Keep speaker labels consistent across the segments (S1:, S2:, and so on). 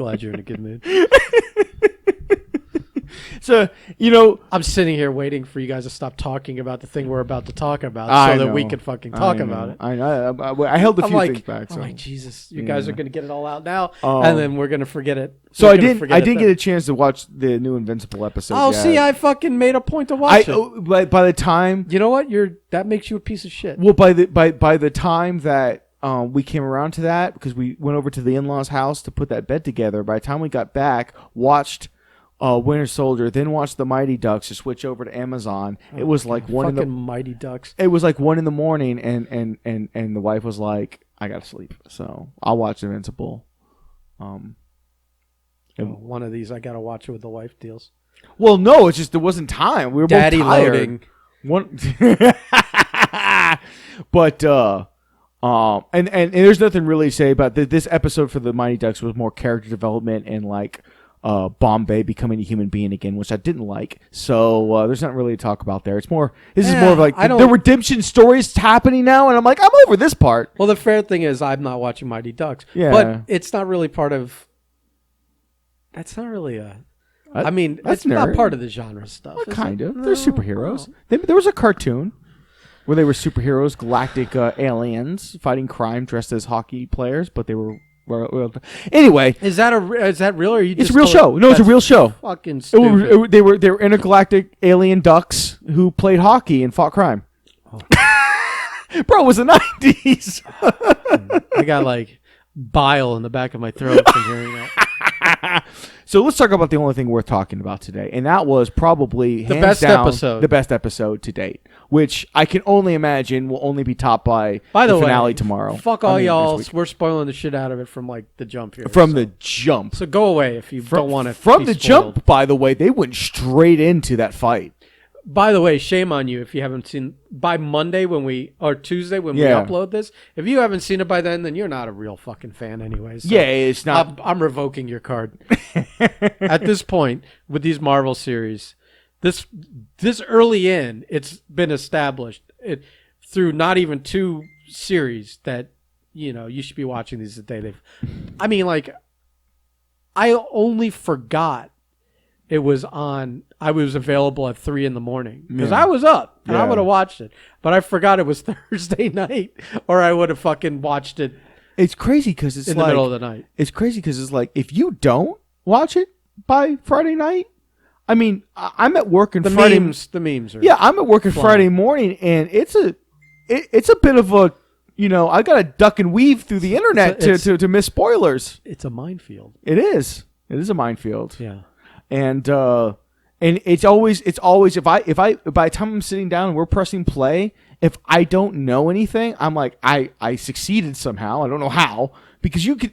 S1: glad you're in a good mood.
S2: So,
S1: I'm sitting here waiting for you guys to stop talking about the thing we're about to talk about so that we can fucking talk about it.
S2: I know. I held a few things back.
S1: I'm
S2: So.
S1: like, Jesus, you guys are going to get it all out now, and then we're going to forget it.
S2: So I didn't get a chance to watch the new Invincible episode yet.
S1: See, I fucking made a point to watch it.
S2: By the time...
S1: You know what? That makes you a piece of shit.
S2: Well, by the time that we came around to that, because we went over to the in-laws' house to put that bed together, by the time we got back, watched... Winter Soldier, then watched the Mighty Ducks to switch over to Amazon. It was like
S1: Mighty Ducks.
S2: It was like 1 a.m, and the wife was like, "I gotta sleep," so I'll watch Invincible.
S1: One of these I gotta watch it with the wife deals.
S2: Well, no, it's just there wasn't time. We were
S1: Daddy
S2: both tired.
S1: loading.
S2: But and there's nothing really to say about this episode for the Mighty Ducks was more character development and like. Bombay becoming a human being again, which I didn't like. So there's nothing really to talk about there. This is more of like the redemption stories happening now, and I'm like, I'm over this part.
S1: Well, the fair thing is, I'm not watching Mighty Ducks, but it's not really part of. That's not really a. It's not part of the genre stuff.
S2: Well, kind of. They're superheroes. There was a cartoon where they were superheroes, galactic aliens fighting crime dressed as hockey players, but they were. Anyway,
S1: is that real? Or are you?
S2: It's a real show. No, it's a real show.
S1: Fucking stupid.
S2: They were intergalactic alien ducks who played hockey and fought crime. Oh. Bro, it was the 90s.
S1: I got like bile in the back of my throat from hearing that.
S2: So let's talk about the only thing worth talking about today, and that was probably
S1: the best
S2: episode to date, which I can only imagine will only be topped by the finale tomorrow.
S1: Fuck all y'all, we're spoiling the shit out of it from like the jump here.
S2: The jump.
S1: So go away if you don't want to.
S2: From the jump, by the way, they went straight into that fight.
S1: By the way, shame on you if you haven't seen by Monday or Tuesday when we upload this. If you haven't seen it by then you're not a real fucking fan anyways. So
S2: it's not.
S1: I'm revoking your card. At this point, with these Marvel series, this early in, it's been established through not even 2 series that you should be watching these the day I only forgot it was on. I was available at 3 a.m. because I was up and I would have watched it, but I forgot it was Thursday night, or I would have fucking watched it.
S2: It's crazy because it's
S1: in the middle of the night.
S2: It's crazy because it's like if you don't watch it by Friday night, I mean, I'm at work on Friday.
S1: The memes are.
S2: Yeah, I'm at work on Friday morning, and it's a bit of a. I got to duck and weave through the internet to miss spoilers.
S1: It's a minefield.
S2: It is. It is a minefield.
S1: Yeah.
S2: And it's always if I by the time I'm sitting down and we're pressing play, if I don't know anything, I'm like I succeeded somehow. I don't know how, because you could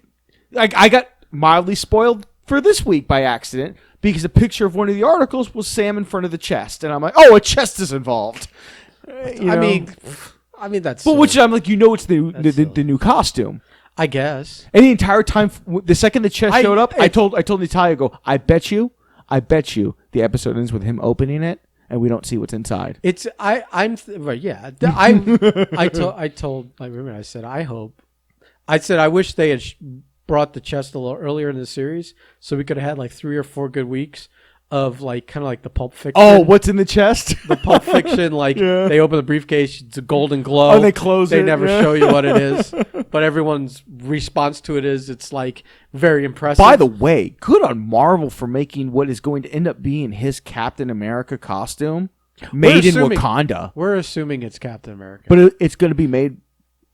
S2: I got mildly spoiled for this week by accident because a picture of one of the articles was Sam in front of the chest, and I'm like, oh, a chest is involved.
S1: I mean that's.
S2: But which I'm like, it's the new costume.
S1: I guess.
S2: And the entire time, the second the chest showed up, I told Natalia, I bet you the episode ends with him opening it and we don't see what's inside.
S1: I told my roommate, I said, I wish they had brought the chest a little earlier in the series so we could have had like 3 or 4 good weeks of like kind of like the Pulp Fiction.
S2: Oh, what's in the chest?
S1: The Pulp Fiction, they open the briefcase, it's a golden glow.
S2: Oh, they close it.
S1: They never show you what it is, but everyone's response to it is it's like very impressive.
S2: By the way, good on Marvel for making what is going to end up being his Captain America costume made in Wakanda.
S1: We're assuming it's Captain America,
S2: but it's going to be made.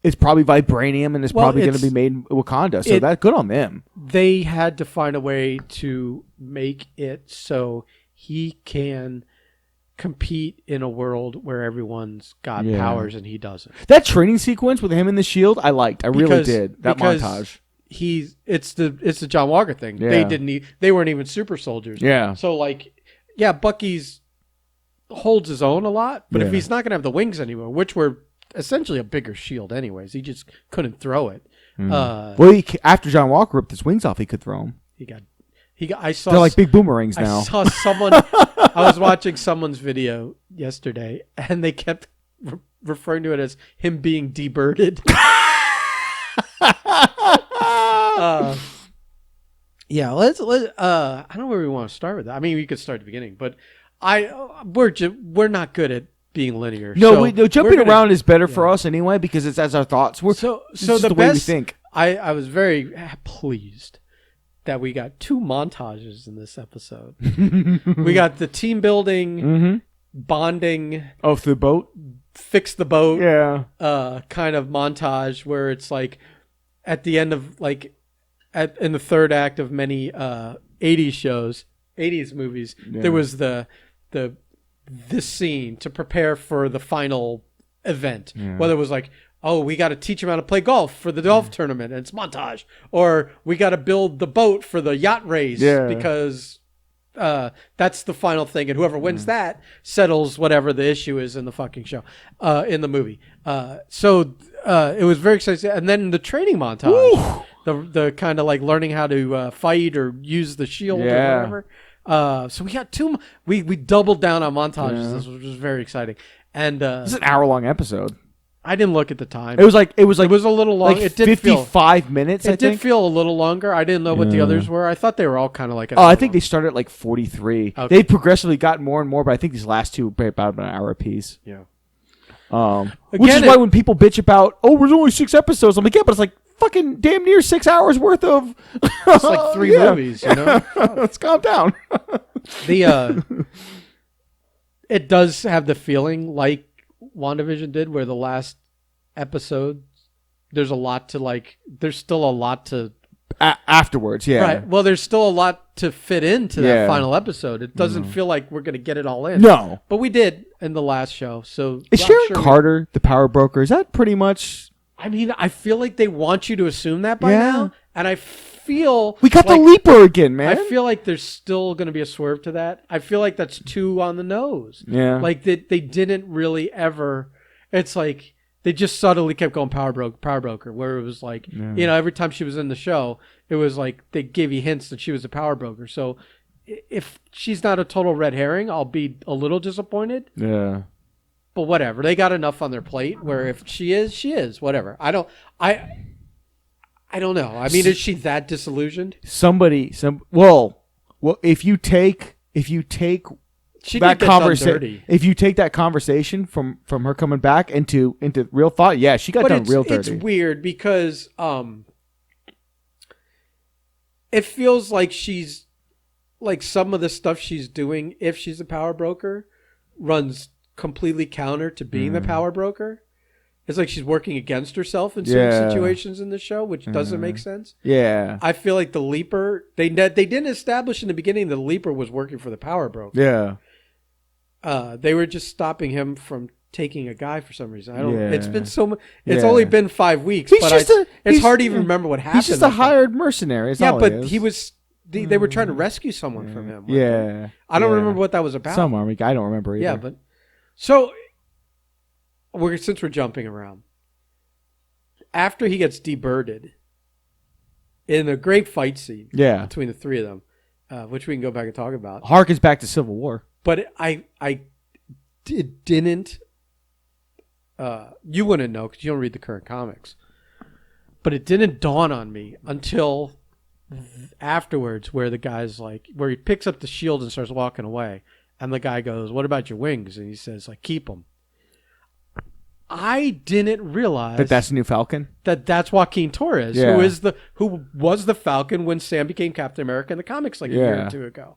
S2: It's probably vibranium, and it's probably going to be made in Wakanda. So that's good on them.
S1: They had to find a way to make it so he can compete in a world where everyone's got powers and he doesn't.
S2: That training sequence with him in the shield, I liked. I really did. That montage.
S1: It's the John Walker thing.
S2: Yeah.
S1: They weren't even super soldiers.
S2: Yeah.
S1: So Bucky's holds his own a lot, but if he's not going to have the wings anymore, which were essentially a bigger shield anyways, he just couldn't throw it.
S2: After John Walker ripped his wings off, he could throw them. They're like big boomerangs now.
S1: I saw someone. I was watching someone's video yesterday, and they kept referring to it as him being debirded. Yeah, let's I don't know where we want to start with that. I mean, we could start at the beginning, but we're not good at being linear.
S2: No,
S1: so
S2: jumping around is better for us anyway because it's as our thoughts.
S1: So
S2: the way we think.
S1: I was very pleased that we got 2 montages in this episode. We got the team building, bonding,
S2: the boat,
S1: fix the boat,
S2: kind
S1: of montage where it's like at the end of like in the third act of many 80s shows, 80s movies, there was this scene to prepare for the final event. Whether it was like, oh, we got to teach him how to play golf for the golf tournament, and it's montage. Or we got to build the boat for the yacht race because that's the final thing, and whoever wins that settles whatever the issue is in the fucking show, in the movie. So it was very exciting. And then the training montage, the kind of like learning how to fight or use the shield or whatever. So we got 2. We doubled down on montages, which was very exciting. And
S2: this is an hour-long episode.
S1: I didn't look at the time.
S2: It was a little long.
S1: Like
S2: it did 55 minutes.
S1: It did feel a little longer. I didn't know what the others were. I thought they were all kind of like.
S2: I think they started at like 43. Okay. They progressively got more and more, but I think these last 2 were about an hour apiece.
S1: Yeah.
S2: Which is why when people bitch about, there's only 6 episodes, I'm like, yeah, but it's like fucking damn near 6 hours worth of.
S1: It's like 3 movies, you know.
S2: Let's calm down.
S1: It does have the feeling like WandaVision did, where the last episode, there's a lot to like. There's still a lot to
S2: afterwards. Yeah.
S1: Right. Well, there's still a lot to fit into that final episode. It doesn't feel like we're gonna get it all in.
S2: No,
S1: but we did in the last show. So
S2: is Sharon Carter the power broker? Is that pretty much?
S1: I mean, I feel like they want you to assume that by now, and I feel
S2: we got the leaper again, man.
S1: I feel like there's still going to be a swerve to that. I feel like that's too on the nose.
S2: Yeah,
S1: like they didn't really ever. It's like they just subtly kept going power broker, where it was like every time she was in the show, it was like they gave you hints that she was a power broker. So if she's not a total red herring, I'll be a little disappointed.
S2: Yeah.
S1: But whatever, they got enough on their plate where if she is, whatever. I don't know. I mean, is she that disillusioned?
S2: Well, if you take that conversation, if you take that conversation from her coming back into real thought, she got done real dirty.
S1: It's weird because it feels like she's like some of the stuff she's doing, if she's a power broker, runs completely counter to being the power broker. It's like she's working against herself in certain situations in the show, which doesn't make sense.
S2: Yeah.
S1: I feel like the Leaper, they didn't establish in the beginning that the Leaper was working for the power broker.
S2: Yeah.
S1: They were just stopping him from taking a guy for some reason. It's been it's only been 5 weeks, it's hard to even remember what happened.
S2: He's just a hired mercenary.
S1: But he was they were trying to rescue someone from him.
S2: Yeah.
S1: I don't remember what that was about.
S2: Some army guy, I don't remember either.
S1: Yeah, but so since we're jumping around, after he gets debirded in a great fight scene between the 3 of them, which we can go back and talk about.
S2: Harkens back to Civil War.
S1: But didn't you wouldn't know because you don't read the current comics, but it didn't dawn on me until afterwards where the guy's like, where he picks up the shield and starts walking away, and the guy goes, "What about your wings?" And he says, like, "Keep them." I didn't realize
S2: that's the new Falcon.
S1: That's Joaquin Torres, who was the Falcon when Sam became Captain America in the comics like a year or 2 ago.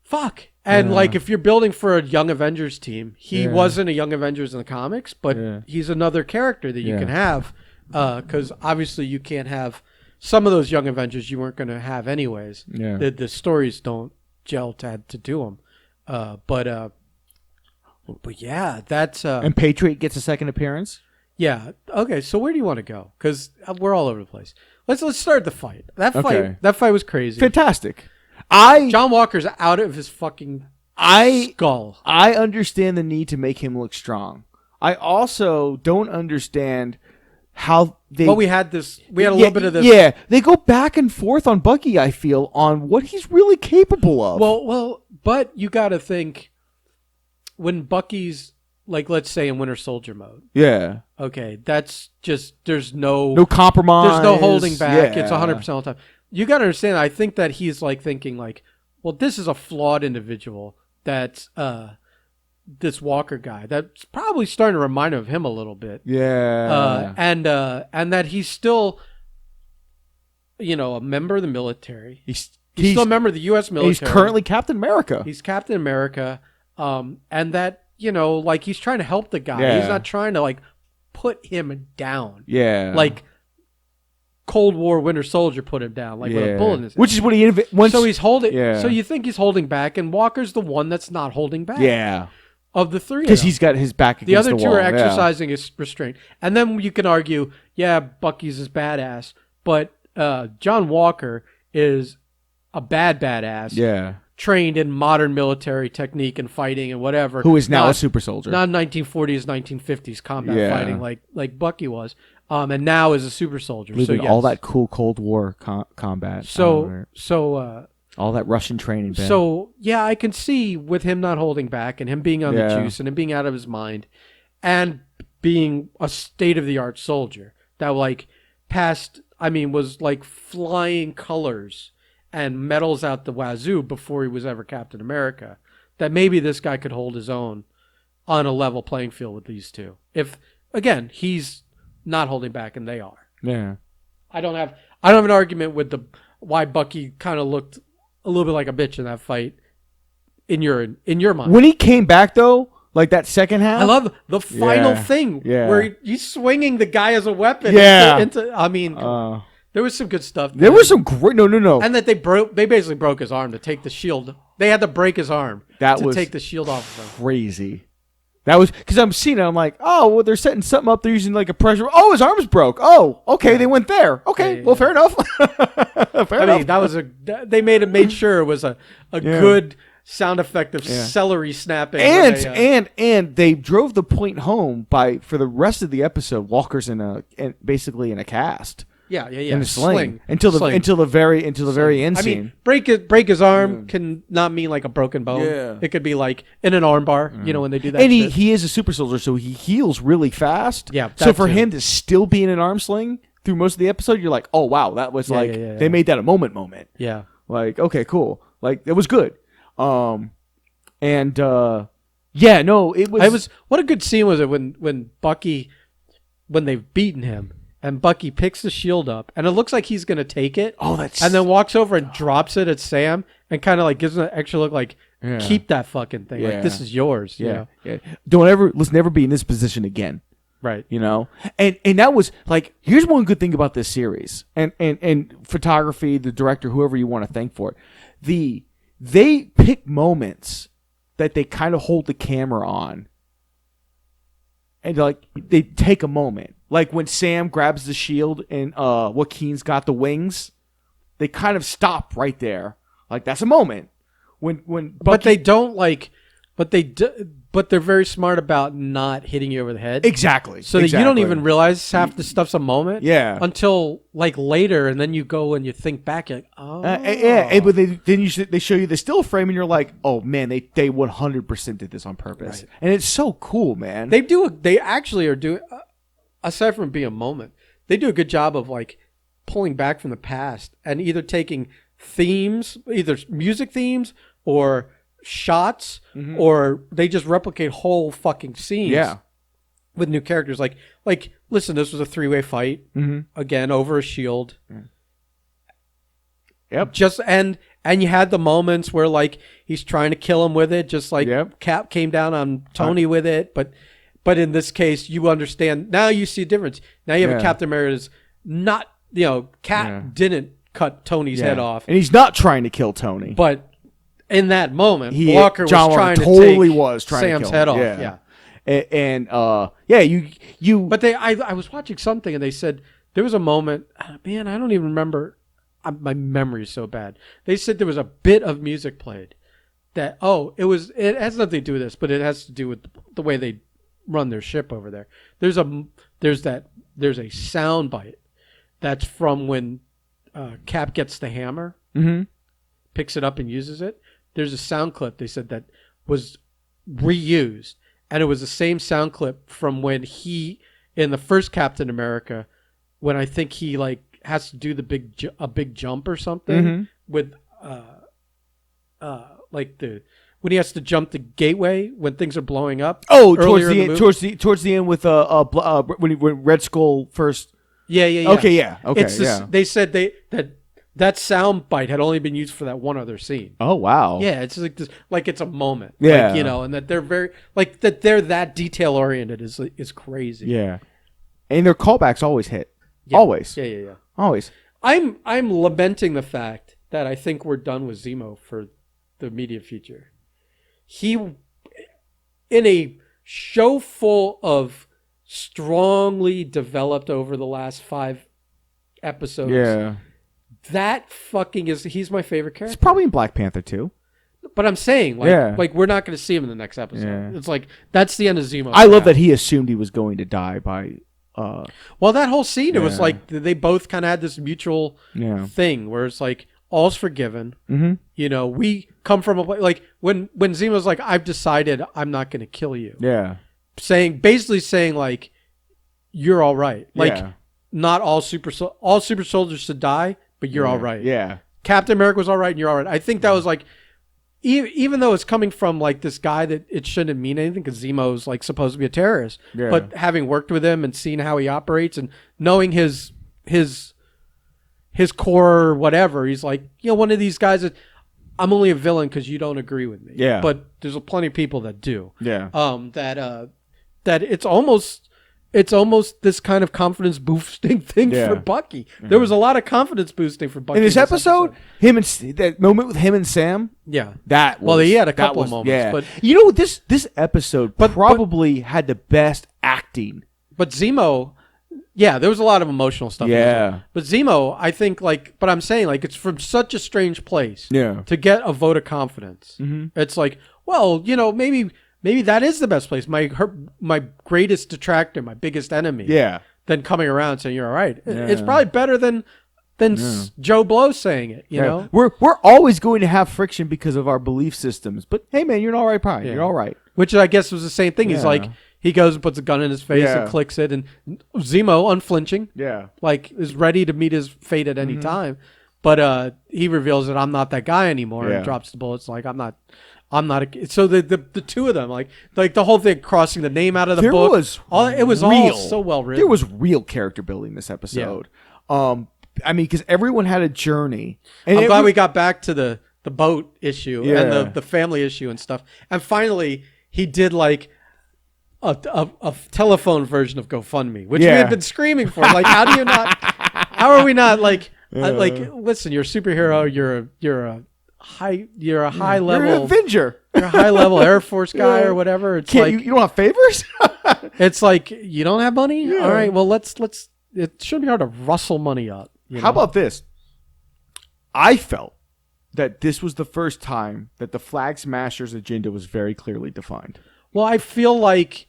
S1: Fuck. And like, if you're building for a Young Avengers team, he wasn't a Young Avengers in the comics, but he's another character that you can have, because obviously you can't have some of those Young Avengers you weren't going to have anyways.
S2: Yeah.
S1: The stories don't gel to do them. But yeah, that's
S2: and Patriot gets a second appearance.
S1: Yeah. Okay. So where do you want to go? Because we're all over the place. Let's start the fight. That fight was crazy.
S2: Fantastic.
S1: John Walker's out of his fucking skull.
S2: I understand the need to make him look strong. I also don't understand how they.
S1: Well, we had a little bit of this.
S2: Yeah, they go back and forth on Bucky. I feel on what he's really capable of.
S1: Well, but you got to think when Bucky's, like, let's say in Winter Soldier mode.
S2: Yeah.
S1: Okay, that's just there's no
S2: compromise.
S1: There's no holding back. It's 100% all the time. you got to understand. I think that he's like thinking like, well, this is a flawed individual. That's this Walker guy. That's probably starting to remind him of him a little bit.
S2: Yeah.
S1: And that he's still, a member of the military. He's still a member of the U.S. military.
S2: He's currently Captain America.
S1: He's Captain America. And that, like he's trying to help the guy.
S2: Yeah.
S1: He's not trying to like put him down.
S2: Yeah.
S1: Like Cold War Winter Soldier put him down, like with a bullet in his head.
S2: Which is what he
S1: so he's holding.
S2: Yeah.
S1: So you think he's holding back, and Walker's the one that's not holding back.
S2: Yeah.
S1: Of the three,
S2: because he's got his back against
S1: the other two
S2: wall.
S1: are exercising his restraint, and then you can argue, yeah, Bucky's his badass, but John Walker is a badass.
S2: Yeah.
S1: Trained in modern military technique and fighting and whatever.
S2: Who is now a super soldier.
S1: Not 1940s, 1950s combat fighting like Bucky was. And now is a super soldier.
S2: Living all that cool Cold War combat. All that Russian training. Ben.
S1: So, yeah, I can see with him not holding back and him being on the juice and him being out of his mind and being a state-of-the-art soldier that was like flying colors and medals out the wazoo before he was ever Captain America, that maybe this guy could hold his own on a level playing field with these two. If, again, he's not holding back and they are.
S2: Yeah.
S1: I don't have an argument with why Bucky kind of looked a little bit like a bitch in that fight in your mind.
S2: When he came back though, like that second half,
S1: I love the final thing where he's swinging the guy as a weapon.
S2: Yeah.
S1: There was some good stuff.
S2: There was some great no.
S1: And that they basically broke his arm to take the shield. They had to break his arm to take the shield off of him.
S2: Crazy. That was because I'm seeing it. I'm like, oh, well, they're setting something up. They're using like a pressure. Oh, his arm's broke. Oh, okay, they went there. Okay, well, fair enough. Fair enough.
S1: That was they made sure it was a good sound effect of celery snapping.
S2: And they drove the point home for the rest of the episode. Walker's basically in a cast.
S1: Yeah.
S2: In a sling. Until the very end scene.
S1: I mean, break his arm can not mean like a broken bone.
S2: Yeah.
S1: It could be like in an arm bar, when they do that.
S2: And he is a super soldier, so he heals really fast.
S1: Yeah.
S2: So for him to still be in an arm sling through most of the episode, you're like, oh wow, that was they made that a moment.
S1: Yeah.
S2: Like, okay, cool. Like it was good. It was
S1: what a good scene was it when Bucky, when they've beaten him. And Bucky picks the shield up, and it looks like he's going to take it.
S2: Oh, that's...
S1: And then walks over and drops it at Sam, and kind of like gives him an extra look, like, keep that fucking thing. Like, this is yours.
S2: Yeah. Let's never be in this position again.
S1: Right.
S2: And that was, like, here's one good thing about this series. And photography, the director, whoever you want to thank for it. They pick moments that they kind of hold the camera on. And, like, they take a moment. Like when Sam grabs the shield and Joaquin's got the wings, they kind of stop right there. Like that's a moment. When Bucky,
S1: but they don't like, but they're very smart about not hitting you over the head.
S2: Exactly.
S1: So that you don't even realize half the stuff's a moment.
S2: Yeah.
S1: Until like later, and then you go and you think back, you're like, oh.
S2: But they show you the still frame, and you're like, oh man, they 100% did this on purpose, right. And it's so cool, man.
S1: They actually are doing. Aside from being a moment, they do a good job of like pulling back from the past and either taking themes, either music themes or shots, or they just replicate whole fucking scenes with new characters. Like listen, this was a 3-way fight again over a shield.
S2: Yep.
S1: And you had the moments where like he's trying to kill him with it, just like Cap came down on Tony with it, But in this case, you understand. Now you see a difference. Now you have a Captain America that's not, Cap didn't cut Tony's head off.
S2: And he's not trying to kill Tony.
S1: But in that moment, Walker was trying to take Sam's head off. Yeah.
S2: But
S1: I was watching something and they said there was a moment, man, I don't even remember. My memory is so bad. They said there was a bit of music played that, it has nothing to do with this, but it has to do with the way they run their ship over there. There's a sound bite that's from when Cap gets the hammer, picks it up and uses it. There's a sound clip they said that was reused, and it was the same sound clip from when he in the first Captain America, when I think he like has to do a big jump or something with like when he has to jump the gateway when things are blowing up.
S2: Oh, towards the end with when Red Skull first.
S1: Yeah.
S2: Okay, yeah.
S1: They said that sound bite had only been used for that one other scene.
S2: Oh wow.
S1: Yeah, it's like this, like it's a moment.
S2: Yeah.
S1: Like, and that they're that detail oriented is crazy.
S2: Yeah. And their callbacks always hit.
S1: Yeah.
S2: Always.
S1: Yeah.
S2: Always.
S1: I'm lamenting the fact that I think we're done with Zemo for the immediate future. He, in a show full of strongly developed over the last 5 episodes.
S2: Yeah.
S1: That fucking he's my favorite character.
S2: It's probably in Black Panther too.
S1: But I'm saying, like we're not going to see him in the next episode.
S2: Yeah.
S1: It's like, that's the end of Zemo.
S2: I love that he assumed he was going to die by...
S1: well, that whole scene, it was like they both kind of had this mutual thing where it's like, all's forgiven.
S2: Mm-hmm.
S1: We come from a place... Like, when Zemo's like, I've decided I'm not going to kill you.
S2: Yeah.
S1: Basically saying, like, you're all right. Like, not all super soldiers should die, but you're all right.
S2: Yeah.
S1: Captain America was all right and you're all right. I think that was like, even though it's coming from like this guy that it shouldn't mean anything because Zemo's like supposed to be a terrorist, but having worked with him and seeing how he operates and knowing his core or whatever, he's like, one of these guys that I'm only a villain because you don't agree with me.
S2: Yeah.
S1: But there's plenty of people that do.
S2: Yeah.
S1: That it's almost this kind of confidence boosting thing for Bucky. There was a lot of confidence boosting for Bucky
S2: in this episode. That moment with him and Sam.
S1: Yeah,
S2: he
S1: had a couple of moments.
S2: Yeah.
S1: But
S2: this episode probably had the best acting.
S1: But Zemo, there was a lot of emotional stuff.
S2: Yeah,
S1: but Zemo, I think but I'm saying it's from such a strange place.
S2: Yeah,
S1: to get a vote of confidence. Mm-hmm. It's like, well, maybe that is the best place. My greatest detractor, my biggest enemy.
S2: Yeah.
S1: Then coming around and saying you're all right. Yeah. It's probably better than Joe Blow saying it. You know,
S2: we're always going to have friction because of our belief systems. But hey, man, you're an all right pie. You're all right.
S1: Which I guess was the same thing. He's like, he goes and puts a gun in his face and clicks it, and Zemo, unflinching, is ready to meet his fate at any time. But he reveals that I'm not that guy anymore and drops the bullets. Like I'm not. So the two of them, like the whole thing, crossing the name out of the book, it was all so well written.
S2: There was real character building this episode. Yeah. Because everyone had a journey. And
S1: I'm glad we got back to the boat issue and the family issue and stuff. And finally, he did like a telephone version of GoFundMe, which we had been screaming for. Like, how do you not? How are we not like? Listen, you're a superhero. You're a high level.
S2: You're an Avenger.
S1: You're a high level Air Force guy or whatever. It's like
S2: you don't have favors.
S1: It's like you don't have money. Yeah. All right. Well, let's. It shouldn't be hard to rustle money up.
S2: How about this? I felt that this was the first time that the Flag Smashers agenda was very clearly defined.
S1: Well, I feel like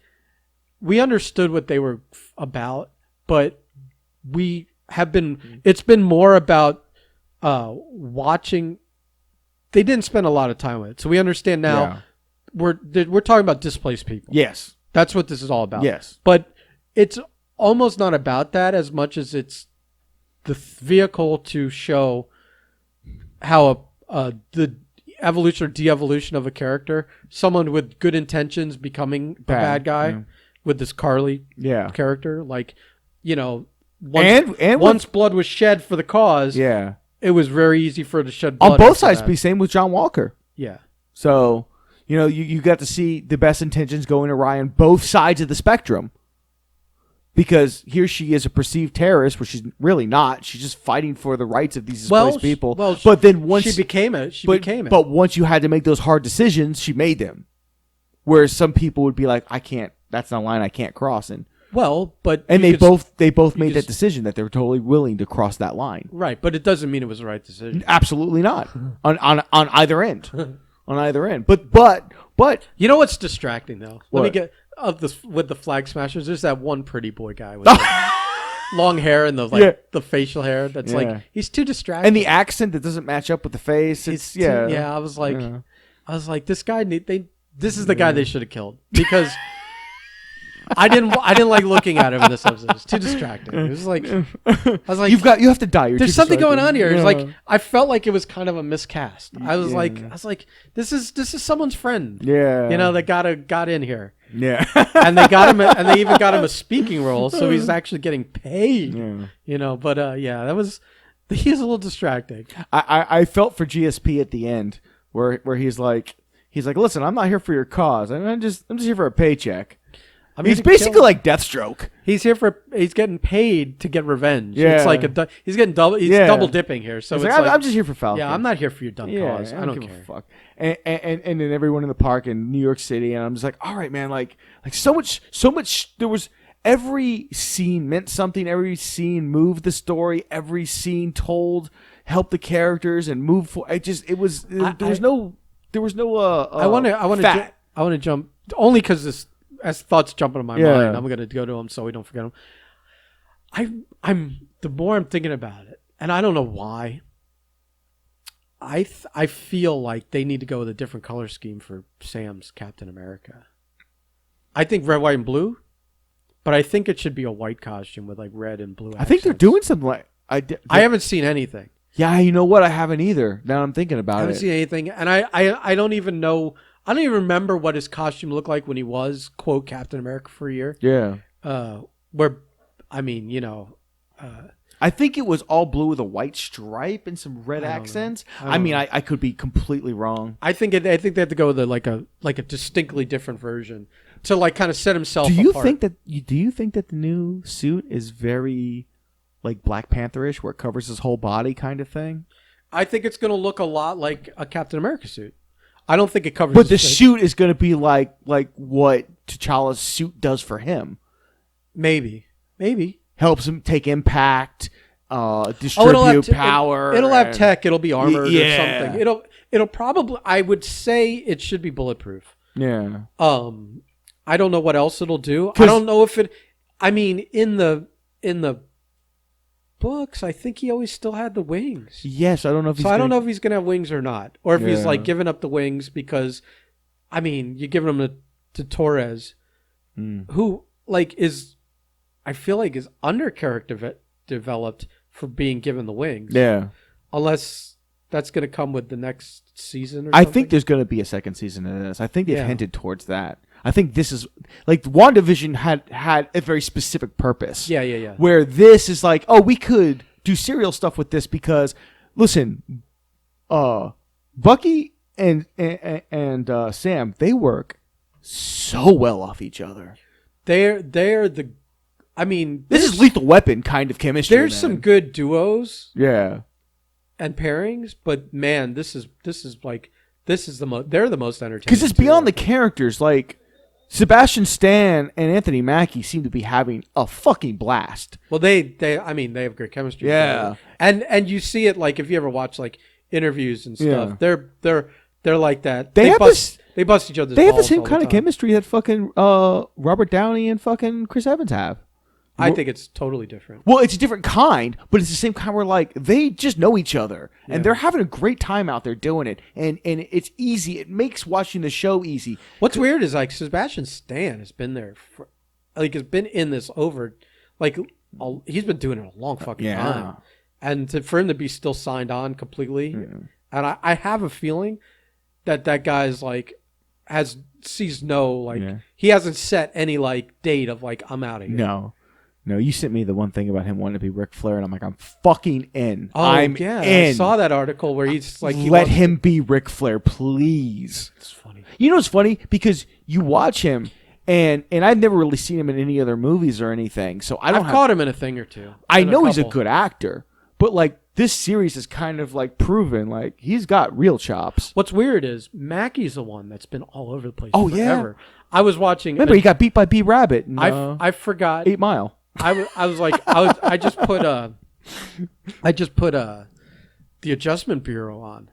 S1: we understood what they were about, but we have been. It's been more about watching. They didn't spend a lot of time with it, so we understand now. We're talking about displaced people.
S2: Yes,
S1: that's what this is all about.
S2: Yes,
S1: but it's almost not about that as much as it's the vehicle to show how the evolution or de-evolution of a character, someone with good intentions becoming a bad guy with this Carly character, once blood was shed for the cause. Yeah. It was very easy for her to shed blood.
S2: On both sides, be same with John Walker.
S1: Yeah.
S2: So, you got to see the best intentions going awry on both sides of the spectrum. Because here she is a perceived terrorist, which she's really not. She's just fighting for the rights of these displaced people.
S1: Well,
S2: but then once
S1: she became it.
S2: But once you had to make those hard decisions, she made them. Whereas some people would be like, I can't. That's not a line I can't cross. And they both made that decision that they were totally willing to cross that line.
S1: Right, but it doesn't mean it was the right decision.
S2: Absolutely not on either end. On either end, but
S1: you know what's distracting though?
S2: What?
S1: Let me get with the Flag Smashers. There's that one pretty boy guy with long hair and the facial hair. That's like he's too distracting,
S2: and the accent that doesn't match up with the face.
S1: I was like, this guy this is the guy they should have killed because I didn't like looking at him in this episode. It was too distracting. It was like I was like,
S2: you have to die. You're
S1: there's
S2: too
S1: something going
S2: distracted.
S1: on here. It's
S2: Yeah.
S1: like I felt like it was kind of a miscast. I was
S2: Yeah.
S1: like, this is someone's friend.
S2: Yeah.
S1: You know, that got in here.
S2: Yeah.
S1: And they got him, and they even got him a speaking role, so he's actually getting paid.
S2: Yeah.
S1: You know, but yeah, he's a little distracting.
S2: I felt for GSP at the end where he's like, listen, I'm not here for your cause. I'm just here for a paycheck.
S1: I mean,
S2: He's basically like Deathstroke.
S1: He's getting paid to get revenge.
S2: Yeah.
S1: It's like he's double dipping here. So
S2: He's
S1: it's
S2: like, I'm just here for Falcon.
S1: yeah, I'm not here for your dumb cause. I don't
S2: give
S1: care.
S2: a fuck. And then everyone in the park in New York City, and I'm just like, all right, man, like so much. There was every scene meant something. Every scene moved the story. Every scene helped the characters and moved for. There was no.
S1: I want to jump only because as thoughts jump into my mind, I'm going to go to them so we don't forget them. The more I'm thinking about it, and I don't know why. I feel like they need to go with a different color scheme for Sam's Captain America. I think red, white, and blue, but I think it should be a white costume with like red and blue.
S2: I think they're doing something like
S1: I haven't seen anything.
S2: Yeah, you know what? I haven't either. Now I'm thinking about it.
S1: I haven't seen anything, and I don't even know. I don't even remember what his costume looked like when he was quote Captain America for a year.
S2: Yeah.
S1: I
S2: think it was all blue with a white stripe and some red accents. I could be completely wrong.
S1: I think they have to go with a distinctly different version to like kind of set himself.
S2: Do you
S1: apart.
S2: think that the new suit is very like Black Panther-ish, where it covers his whole body kind of thing?
S1: I think it's going to look a lot like a Captain America suit. I don't think it covers.
S2: But the suit is going to be like what T'Challa's suit does for him.
S1: Maybe
S2: helps him take impact, distribute power.
S1: It'll have tech. It'll be armored
S2: Yeah.
S1: or something. It'll probably. I would say it should be bulletproof.
S2: Yeah.
S1: I don't know what else it'll do. I don't know if it. I mean, in the books, I think he always still had the wings.
S2: Yes, I don't know if.
S1: I don't know if he's gonna have wings or not, or if he's like giving up the wings because, I mean, you're giving them to Torres, who like is, I feel like is under character developed for being given the wings.
S2: Yeah.
S1: Unless that's gonna come with the next season. Or
S2: I
S1: something.
S2: think there's gonna be a second season of this. I think they've hinted towards that. I think this is like WandaVision had a very specific purpose.
S1: Yeah.
S2: Where this is like, oh, we could do serial stuff with this because, listen, Bucky and Sam, they work so well off each other.
S1: They're the. I mean,
S2: this is Lethal Weapon kind of chemistry.
S1: There's some good duos.
S2: Yeah.
S1: And pairings, but man, they're the most entertaining.
S2: Because it's beyond the characters, like. Sebastian Stan and Anthony Mackie seem to be having a fucking blast.
S1: Well, they have great chemistry.
S2: Yeah,
S1: and you see it like if you ever watch like interviews and stuff, they're like that. They bust each other's.
S2: They have the same kind of chemistry that fucking Robert Downey and fucking Chris Evans have.
S1: I think it's totally different.
S2: Well, it's a different kind, but it's the same kind where like they just know each other and they're having a great time out there doing it, and it's easy. It makes watching the show easy.
S1: What's weird is like Sebastian Stan has been there, has been in this over, like he's been doing it a long fucking time, and for him to be still signed on completely, and I have a feeling that guy's like sees no like he hasn't set any like date of like I'm out of here.
S2: No, you sent me the one thing about him wanting to be Ric Flair, and I'm like, I'm fucking in.
S1: Oh,
S2: I'm in.
S1: I saw that article where he's like,
S2: let him be Ric Flair, please.
S1: It's funny.
S2: You know, it's funny because you watch him, and I've never really seen him in any other movies or anything. So I've
S1: caught him in a thing or two.
S2: I know he's a good actor, but like this series has kind of like proven like he's got real chops.
S1: What's weird is Mackie's the one that's been all over the place.
S2: Oh
S1: forever.
S2: yeah.
S1: I was watching.
S2: Remember, he got beat by B Rabbit.
S1: I forgot
S2: 8 Mile.
S1: I just put the Adjustment Bureau on.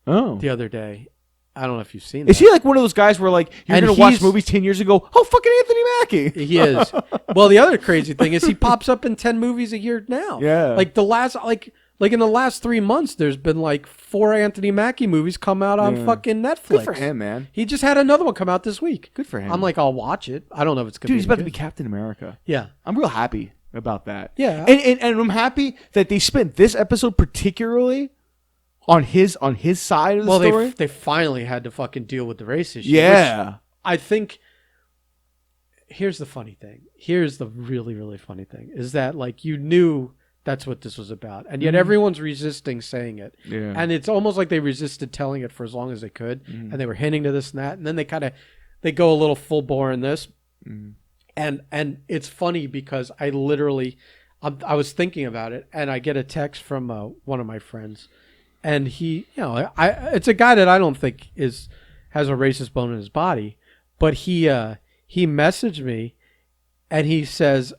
S2: Oh.
S1: The other day. I don't know if you've seen that.
S2: Is he like one of those guys where like you're going to watch movies 10 years ago? Oh, fucking Anthony Mackie.
S1: He is. Well, the other crazy thing is he pops up in 10 movies a year now.
S2: Yeah.
S1: Like the last like Like in the last 3 months, there's been like 4 Anthony Mackie movies come out on fucking Netflix.
S2: Good for him, man.
S1: He just had another one come out this week.
S2: Good for him.
S1: I'm like, I'll watch it. I don't know if it's gonna be.
S2: Dude, he's about to
S1: good.
S2: be Captain America.
S1: Yeah,
S2: I'm real happy about that.
S1: Yeah.
S2: And I'm happy that they spent this episode particularly on his side of the story.
S1: Well, they finally had to fucking deal with the race issue.
S2: Yeah.
S1: Which I think here's the funny thing. Here's the really, really funny thing is that like you knew that's what this was about. And yet everyone's resisting saying it.
S2: Yeah.
S1: And it's almost like they resisted telling it for as long as they could. And they were hinting to this and that. And then they go a little full bore in this. And it's funny because I was thinking about it and I get a text from one of my friends. And he, it's a guy that I don't think has a racist bone in his body. But he messaged me and he says,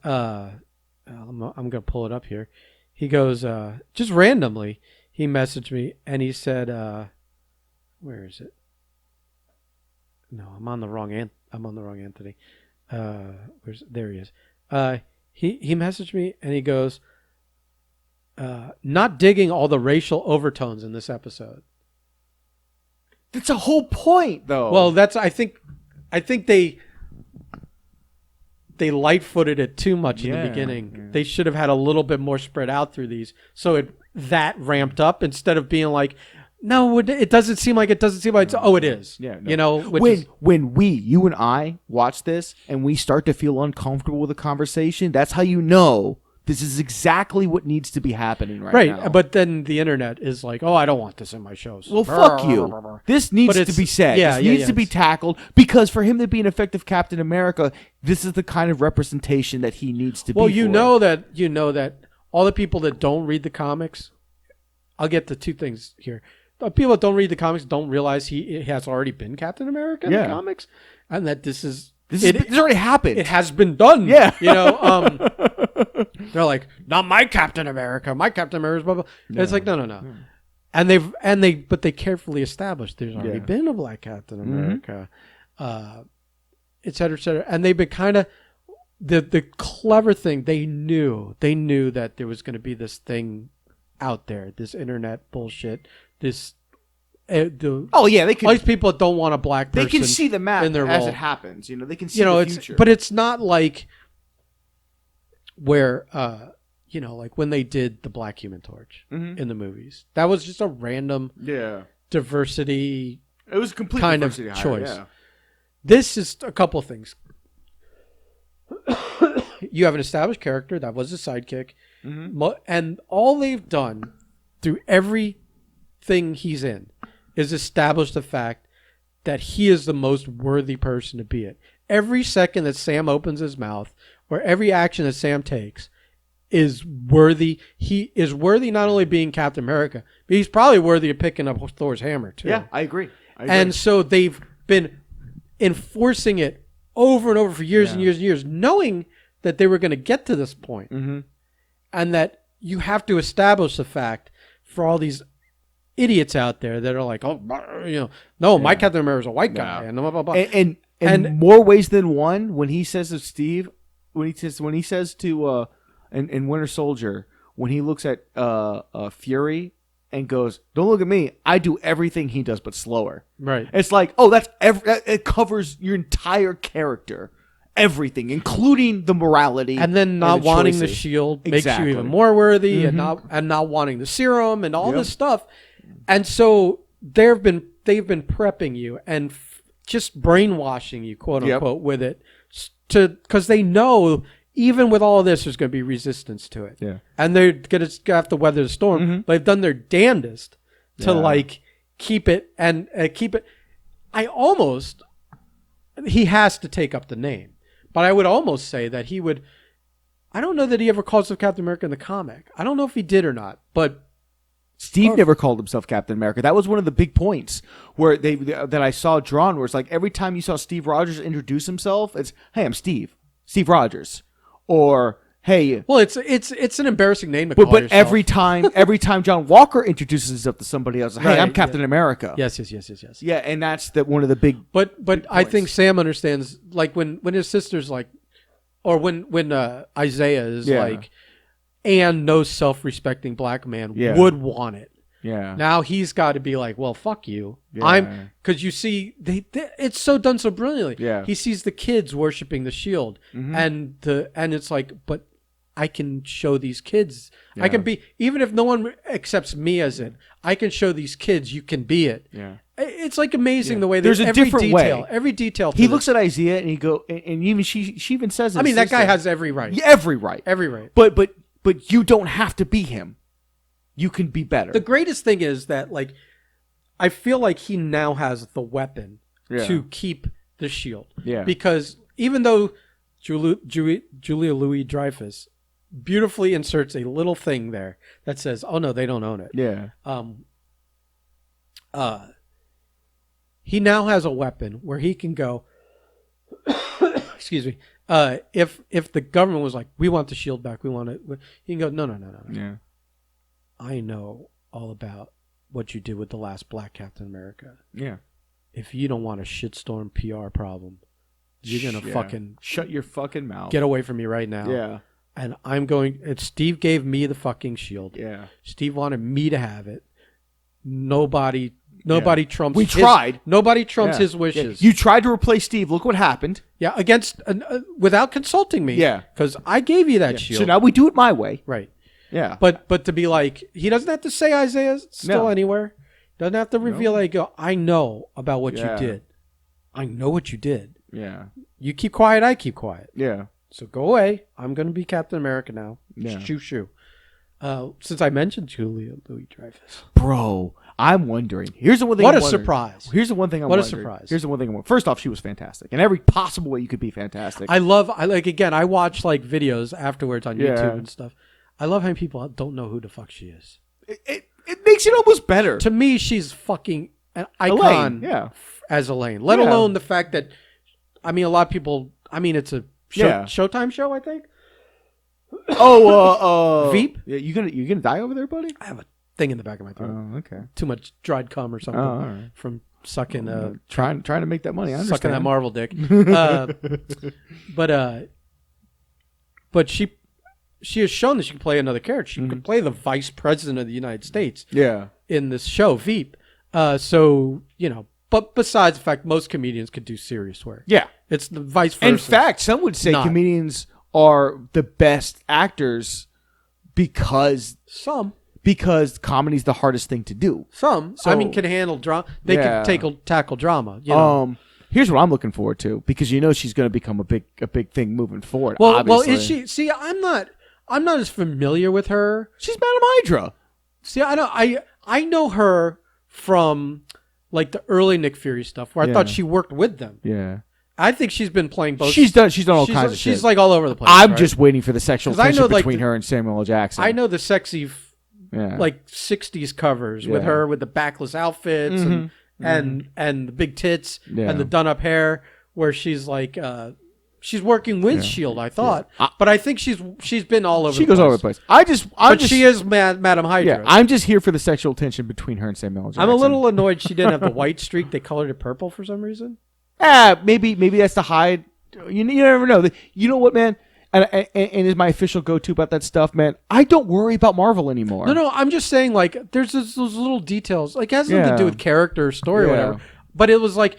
S1: I'm going to pull it up here. He goes, just randomly, he messaged me and he said, where is it? No, I'm on the wrong Anthony. There he is. He messaged me and he goes, not digging all the racial overtones in this episode.
S2: That's a whole point, though.
S1: Well, I think they light-footed it too much in the beginning. Yeah. They should have had a little bit more spread out through these, so that ramped up instead of being like, no, it doesn't seem like it doesn't seem like. Oh, it is.
S2: Yeah, no. When you and I watch this and we start to feel uncomfortable with the conversation, that's how you know this is exactly what needs to be happening right now.
S1: Right, but then the internet is like, oh, I don't want this in my shows.
S2: Well, fuck you. This needs to be said. This needs to be tackled because for him to be an effective Captain America, this is the kind of representation that he needs to be.
S1: Well, you know that all the people that don't read the comics, I'll get to two things here. The people that don't read the comics don't realize he has already been Captain America in the comics, and that this
S2: already happened.
S1: It has been done.
S2: Yeah,
S1: they're like, not my Captain America. My Captain America's blah blah. Yeah. It's like no. And they carefully established there's already been a black Captain America, et cetera, et cetera. And they've been kind of the clever thing. They knew that there was going to be this thing out there, this internet bullshit. This. They can. All these people that don't want a black person.
S2: They can see the map
S1: in their
S2: as
S1: role.
S2: it happens. They can see the future.
S1: But it's not like where like when they did the Black Human Torch in the movies. That was just a random diversity.
S2: It was a complete
S1: kind of choice. Yeah. This is a couple of things. You have an established character that was a sidekick, and all they've done through everything he's in is establish the fact that he is the most worthy person to be it. Every second that Sam opens his mouth or every action that Sam takes is worthy. He is worthy not only being Captain America, but he's probably worthy of picking up Thor's hammer too.
S2: Yeah, I agree.
S1: And so they've been enforcing it over and over for years and years and years, knowing that they were going to get to this point. And that you have to establish the fact for all these idiots out there that are like, my Captain America is a white guy, and blah blah blah.
S2: And more ways than one, when he says to Steve, when he says to in Winter Soldier, when he looks at Fury and goes, "Don't look at me. I do everything he does, but slower."
S1: Right.
S2: It's like, it covers your entire character. Everything, including the morality,
S1: and then not wanting the shield makes you even more worthy, and not wanting the serum and all this stuff. And so they've been prepping you and just brainwashing you, quote unquote, with it, because they know even with all of this, there's going to be resistance to it. Yeah, and they're going to have to weather the storm. But they've done their damnedest to keep it and keep it. He has to take up the name. But I would almost say that he would. I don't know that he ever calls himself Captain America in the comic. I don't know if he did or not. But
S2: Steve never called himself Captain America. That was one of the big points that I saw drawn. Where it's like every time you saw Steve Rogers introduce himself, it's, "Hey, I'm Steve Rogers," or "Hey."
S1: Well, it's an embarrassing name to call yourself.
S2: But every time John Walker introduces himself to somebody else, "Hey, I'm Captain America."
S1: Yes.
S2: Yeah, and that's one of the big.
S1: But big I think Sam understands, like when his sister's like, or when Isaiah is like, and no self-respecting black man would want it.
S2: Yeah.
S1: Now he's got to be like, well, fuck you. Yeah. Because you see, it's so done so brilliantly.
S2: Yeah.
S1: He sees the kids worshiping the shield, and it's like, but I can show these kids. I can be, even if no one accepts me as it, I can show these kids you can be it.
S2: Yeah.
S1: It's like amazing the way
S2: there's a different
S1: detail,
S2: way.
S1: Every detail.
S2: He looks at Isaiah and and even she even says this.
S1: I mean, that guy has every right.
S2: Yeah, every right.
S1: Every right.
S2: But you don't have to be him. You can be better.
S1: The greatest thing is that, like, I feel like he now has the weapon to keep the shield. Yeah. Because even though Julia Louis-Dreyfus beautifully inserts a little thing there that says, "Oh no, they don't own it."
S2: Yeah.
S1: He now has a weapon where he can go. Excuse me. If the government was like, "We want the shield back. We want it," he can go, "No.
S2: Yeah.
S1: I know all about what you did with the last Black Captain America.
S2: Yeah.
S1: If you don't want a shitstorm PR problem, you're gonna fucking
S2: shut your fucking mouth.
S1: Get away from me right now."
S2: Yeah.
S1: And I'm going. And Steve gave me the fucking shield.
S2: Yeah.
S1: Steve wanted me to have it. Nobody trumps.
S2: We tried.
S1: Nobody trumps his wishes.
S2: You tried to replace Steve. Look what happened.
S1: Yeah, against without consulting me.
S2: Yeah.
S1: Because I gave you that shield.
S2: So now we do it my way.
S1: Right.
S2: Yeah.
S1: But to be like, he doesn't have to say Isaiah still anywhere. Doesn't have to reveal that. Go, I know about what you did. I know what you did.
S2: Yeah.
S1: You keep quiet, I keep quiet.
S2: Yeah.
S1: So go away. I'm going to be Captain America now.
S2: Yeah.
S1: Shoo. Since I mentioned Julia Louis-Dreyfus.
S2: Bro, I'm wondering. Here's the one thing.
S1: What a surprise.
S2: Here's the one thing I'm
S1: wondering.
S2: What a
S1: surprise.
S2: Here's the one thing I'm wondering. First off, she was fantastic. In every possible way you could be fantastic.
S1: I watch like videos afterwards on YouTube and stuff. I love how people don't know who the fuck she is.
S2: It makes it almost better.
S1: To me, she's fucking an icon as Elaine. Let alone the fact that, I mean, a lot of people, I mean, it's a Showtime show, I think.
S2: Veep? Yeah, you gonna die over there, buddy?
S1: I have a thing in the back of my throat.
S2: Oh, okay.
S1: Too much dried cum or something
S2: right.
S1: from sucking.
S2: Trying to make that money. I understand.
S1: Sucking that Marvel dick. But she has shown that she can play another character. She can play the vice president of the United States.
S2: Yeah. In
S1: this show, Veep. So but besides the fact most comedians could do serious work.
S2: Yeah.
S1: It's the vice versa.
S2: In fact, some would say comedians are the best actors because comedy's the hardest thing to do.
S1: Some, can handle drama. They can tackle drama.
S2: Here's what I'm looking forward to, because she's going to become a big thing moving forward.
S1: Well, is she? See, I'm not as familiar with her.
S2: She's Madame Hydra.
S1: See, I know her from like the early Nick Fury stuff, where I thought she worked with them.
S2: Yeah.
S1: I think she's been playing both.
S2: She's done all kinds of shit.
S1: She's like all over the place.
S2: I'm just waiting for the sexual tension between her and Samuel L. Jackson.
S1: I know the sexy, like 60s covers with her with the backless outfits and the big tits and the done up hair, where she's like she's working with S.H.I.E.L.D. I thought, but I think she's been all over.
S2: She goes all over the place. But
S1: she is Madame Hydra.
S2: Yeah, I'm just here for the sexual tension between her and Samuel L. Jackson.
S1: I'm a little annoyed she didn't have the white streak. They colored it purple for some reason.
S2: Maybe that's to hide. You never know. You know what, man? And is my official go-to about that stuff, man? I don't worry about Marvel anymore.
S1: No, I'm just saying, like, there's those little details. Like, it has nothing to do with character or story or whatever. But it was like,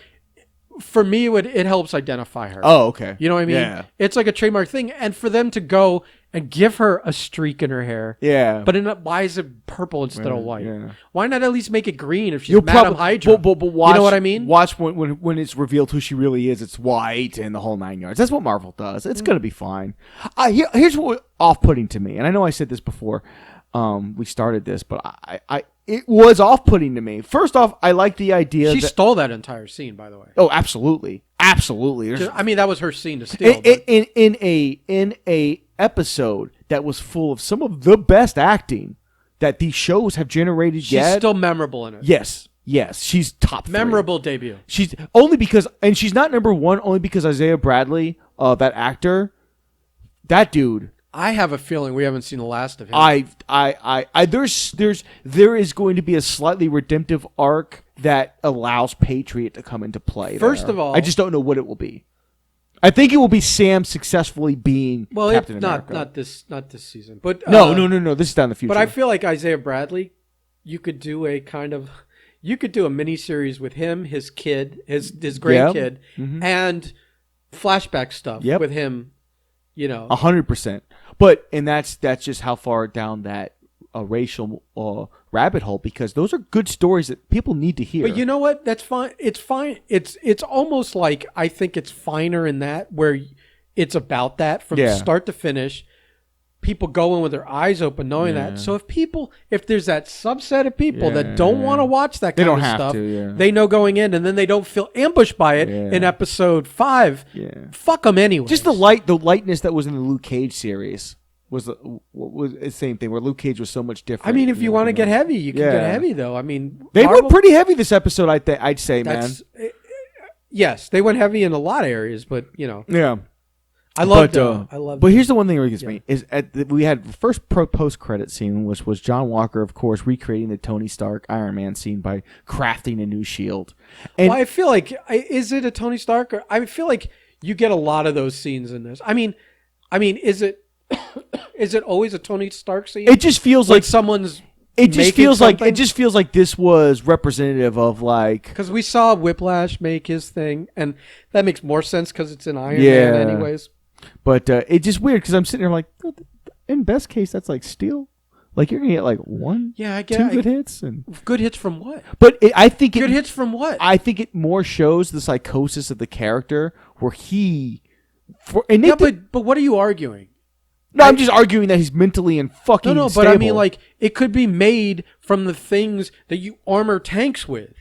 S1: for me, it helps identify her.
S2: Oh, okay.
S1: You know what I mean?
S2: Yeah.
S1: It's like a trademark thing. And for them to go and give her a streak in her hair.
S2: Yeah.
S1: But why is it purple instead of white?
S2: Yeah.
S1: Why not at least make it green if she's Madame Hydra?
S2: But watch,
S1: you know what I mean?
S2: Watch when it's revealed who she really is. It's white and the whole 9 yards. That's what Marvel does. It's going to be fine. Here's what was off-putting to me. And I know I said this before we started this, but it was off-putting to me. First off, I like the idea
S1: she stole that entire scene, by the way.
S2: Oh, absolutely. Absolutely.
S1: That was her scene to steal.
S2: In a episode that was full of some of the best acting that these shows have generated.
S1: She's still memorable in it.
S2: Yes, she's top 3.
S1: Memorable debut.
S2: She's only because, and she's not number 1 only because Isaiah Bradley, that actor, that dude.
S1: I have a feeling we haven't seen the last of him.
S2: There is going to be a slightly redemptive arc that allows Patriot to come into play.
S1: First of all,
S2: I just don't know what it will be. I think it will be Sam successfally being Captain America.
S1: Not this season, but
S2: no. This is down the future.
S1: But I feel like Isaiah Bradley, you could do a miniseries with him, his kid, his grandkid, and flashback stuff with him.
S2: 100%. But that's just how far down that racial rabbit hole, because those are good stories that people need to hear.
S1: But you know what? That's fine. It's fine. It's almost like I think it's finer in that where it's about that from start to finish. People go in with their eyes open knowing that. So if there's that subset of people that don't want to watch that kind of stuff, they know going in, and then they don't feel ambushed by it in episode 5. Fuck them anyway.
S2: Just the lightness that was in the Luke Cage series was the same thing, where Luke Cage was so much different.
S1: I mean, if you want to get heavy, you can get heavy, though. I mean,
S2: they went pretty heavy this episode. I'd say, man.
S1: Yes, they went heavy in a lot of areas, but
S2: yeah.
S1: I loved it.
S2: But here's the one thing that gets me is we had the first post credit scene, which was John Walker, of course, recreating the Tony Stark Iron Man scene by crafting a new shield. And
S1: I feel like is it a Tony Stark? Or I feel like you get a lot of those scenes in this. I mean, is it always a Tony Stark scene?
S2: It just feels like
S1: someone's.
S2: It just feels like this was representative of
S1: because we saw Whiplash make his thing, and that makes more sense because it's an Iron Man anyways.
S2: But it's just weird because I'm sitting there like, in best case, that's like Steel. Like you're gonna get like two good hits and
S1: good hits from what?
S2: But I think
S1: good hits from what?
S2: I think it more shows the psychosis of the character where
S1: but what are you arguing?
S2: No, I'm just arguing that he's mentally and fucking
S1: No,
S2: stable.
S1: But I mean, like, it could be made from the things that you armor tanks with.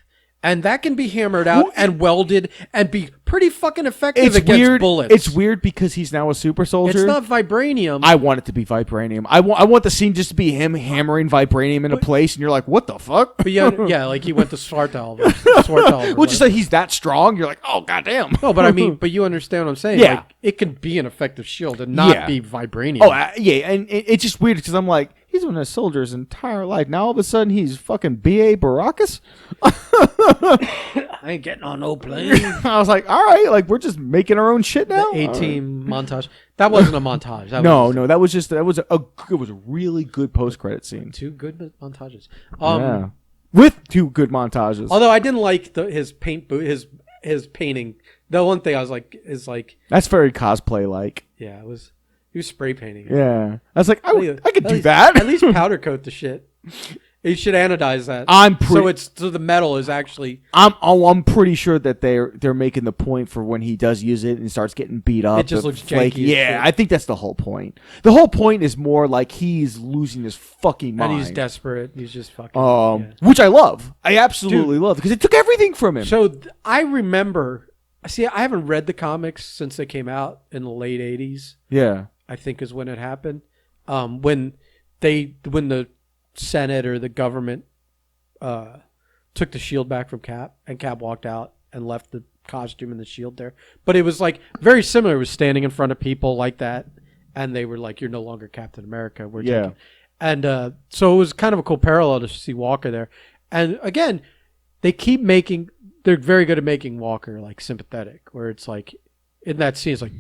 S1: And that can be hammered out and welded and be pretty fucking effective against bullets.
S2: It's weird because he's now a super soldier.
S1: It's not vibranium.
S2: I want it to be vibranium. I want the scene just to be him hammering vibranium into place, and you're like, what the fuck?
S1: But like he went to Svartalv.
S2: Well, just like he's that strong, you're like, oh, goddamn.
S1: No, but I mean, but you understand what I'm saying.
S2: Yeah.
S1: Like, it can be an effective shield and not be vibranium.
S2: Oh, and it's just weird because I'm like, he's been a soldier's entire life. Now all of a sudden he's fucking B.A. Baracus?
S1: I ain't getting on no plane.
S2: I was like, all right, like we're just making our own shit now.
S1: The A-Team montage. That wasn't a montage. That
S2: was a really good post-credit scene.
S1: 2 good montages.
S2: With 2 good montages.
S1: Although I didn't like his painting. The one thing I was like is like
S2: that's very cosplay like.
S1: Yeah, he was spray painting.
S2: Yeah, I was like, I could do that.
S1: At least powder coat the shit. You should anodize that. So the metal is actually.
S2: I'm pretty sure that they're making the point for when he does use it and starts getting beat up.
S1: It just looks flaky.
S2: Yeah, I think that's the whole point. The whole point is more like he's losing his fucking mind.
S1: And he's desperate. He's just fucking.
S2: Which I love. I absolutely love because it took everything from him.
S1: So I remember. See, I haven't read the comics since they came out in the late '80s.
S2: Yeah,
S1: I think is when it happened. When the Senate or the government took the shield back from Cap, and Cap walked out and left the costume and the shield there. But it was like very similar. It was standing in front of people like that, and they were like, "You're no longer Captain America." And so it was kind of a cool parallel to see Walker there. And again, they're very good at making Walker like sympathetic, where it's like in that scene, it's like,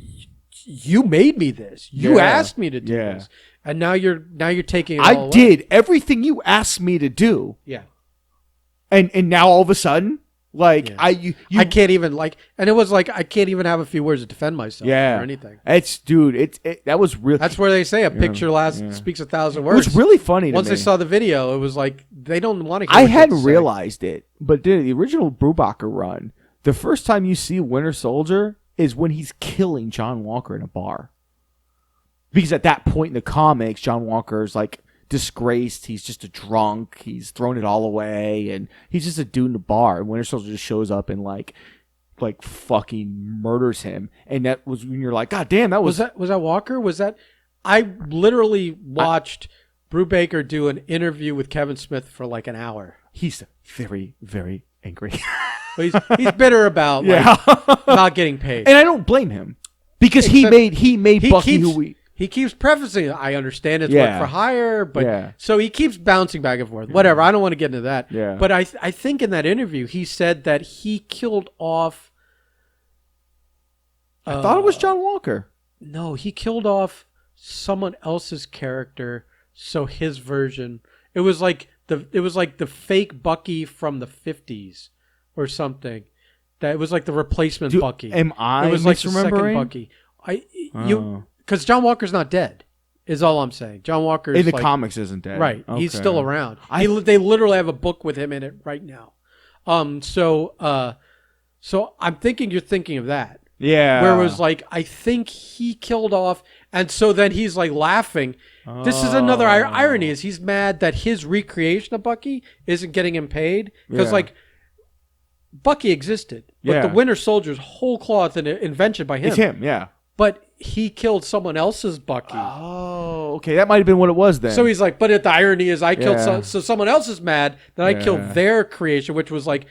S1: you made me this. You asked me to do this. And now you're taking it all away.
S2: I did everything you asked me to do.
S1: Yeah.
S2: And now all of a sudden, like I
S1: can't even and it was like I can't even have a few words to defend myself or anything.
S2: That was real.
S1: That's where they say a picture speaks 1,000 words.
S2: It was really funny to me.
S1: Once they saw the video, it was like they don't want to hear
S2: I hadn't realized it, but the original Brubaker run, the first time you see Winter Soldier is when he's killing John Walker in a bar. Because at that point in the comics, John Walker's like disgraced. He's just a drunk. He's thrown it all away, and he's just a dude in a bar. And Winter Soldier just shows up and like fucking murders him. And that was when you're like, God damn, was that
S1: Walker? Was that? I literally watched Brubaker do an interview with Kevin Smith for like an hour.
S2: He's very, very angry.
S1: But he's bitter about not getting paid,
S2: and I don't blame him because he made Bucky
S1: He keeps prefacing, I understand it's work for hire, but so he keeps bouncing back and forth. Whatever, I don't want to get into that.
S2: Yeah.
S1: But I think in that interview he said that he killed off
S2: I thought it was John Walker.
S1: No, he killed off someone else's character. So his version, it was like the fake Bucky from the 50s or something. That it was like the replacement Bucky.
S2: Am I
S1: It was like the second Bucky. Because John Walker's not dead. Is all I'm saying. John Walker
S2: in the comics isn't dead,
S1: right?
S2: Okay.
S1: He's still around. They literally have a book with him in it right now. So I'm thinking you're thinking of that.
S2: Yeah.
S1: Where it was like, I think he killed off, and so then he's like laughing. This is another irony: is he's mad that his recreation of Bucky isn't getting him paid because like Bucky existed, but the Winter Soldier's whole cloth and invention by him.
S2: It's him, yeah.
S1: But he killed someone else's Bucky.
S2: Oh, okay. That might have been what it was then.
S1: So he's like, but the irony is I killed so someone else is mad that I killed their creation, which was like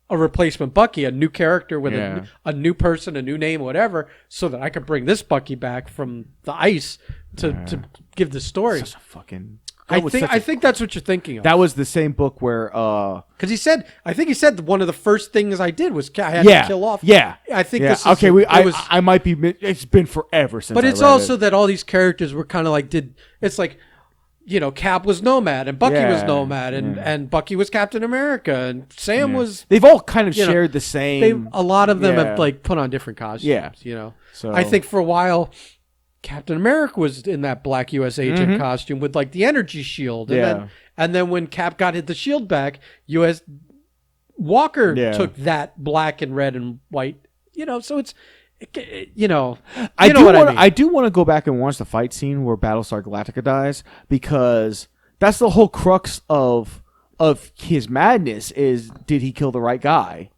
S1: a replacement Bucky, a new character with a new person, a new name, whatever, so that I could bring this Bucky back from the ice to give the story.
S2: Such a fucking...
S1: I think that's what you're thinking of.
S2: That was the same book where...
S1: Because he said one of the first things I did was I had to kill off.
S2: Yeah.
S1: I think this is...
S2: Okay, I might be... It's been forever since
S1: But it's also that all these characters were kind of like... It's like... Cap was Nomad, and Bucky was Nomad, and Bucky was Captain America, and Sam was...
S2: They've all kind of shared the same...
S1: A lot of them have like put on different costumes,
S2: So
S1: I think for a while... Captain America was in that black U.S. agent costume with like the energy shield, and then when Cap got the shield back, U.S. Walker took that black and red and white, So it's,
S2: I do want to go back and watch the fight scene where Battlestar Galactica dies because that's the whole crux of his madness is did he kill the right guy?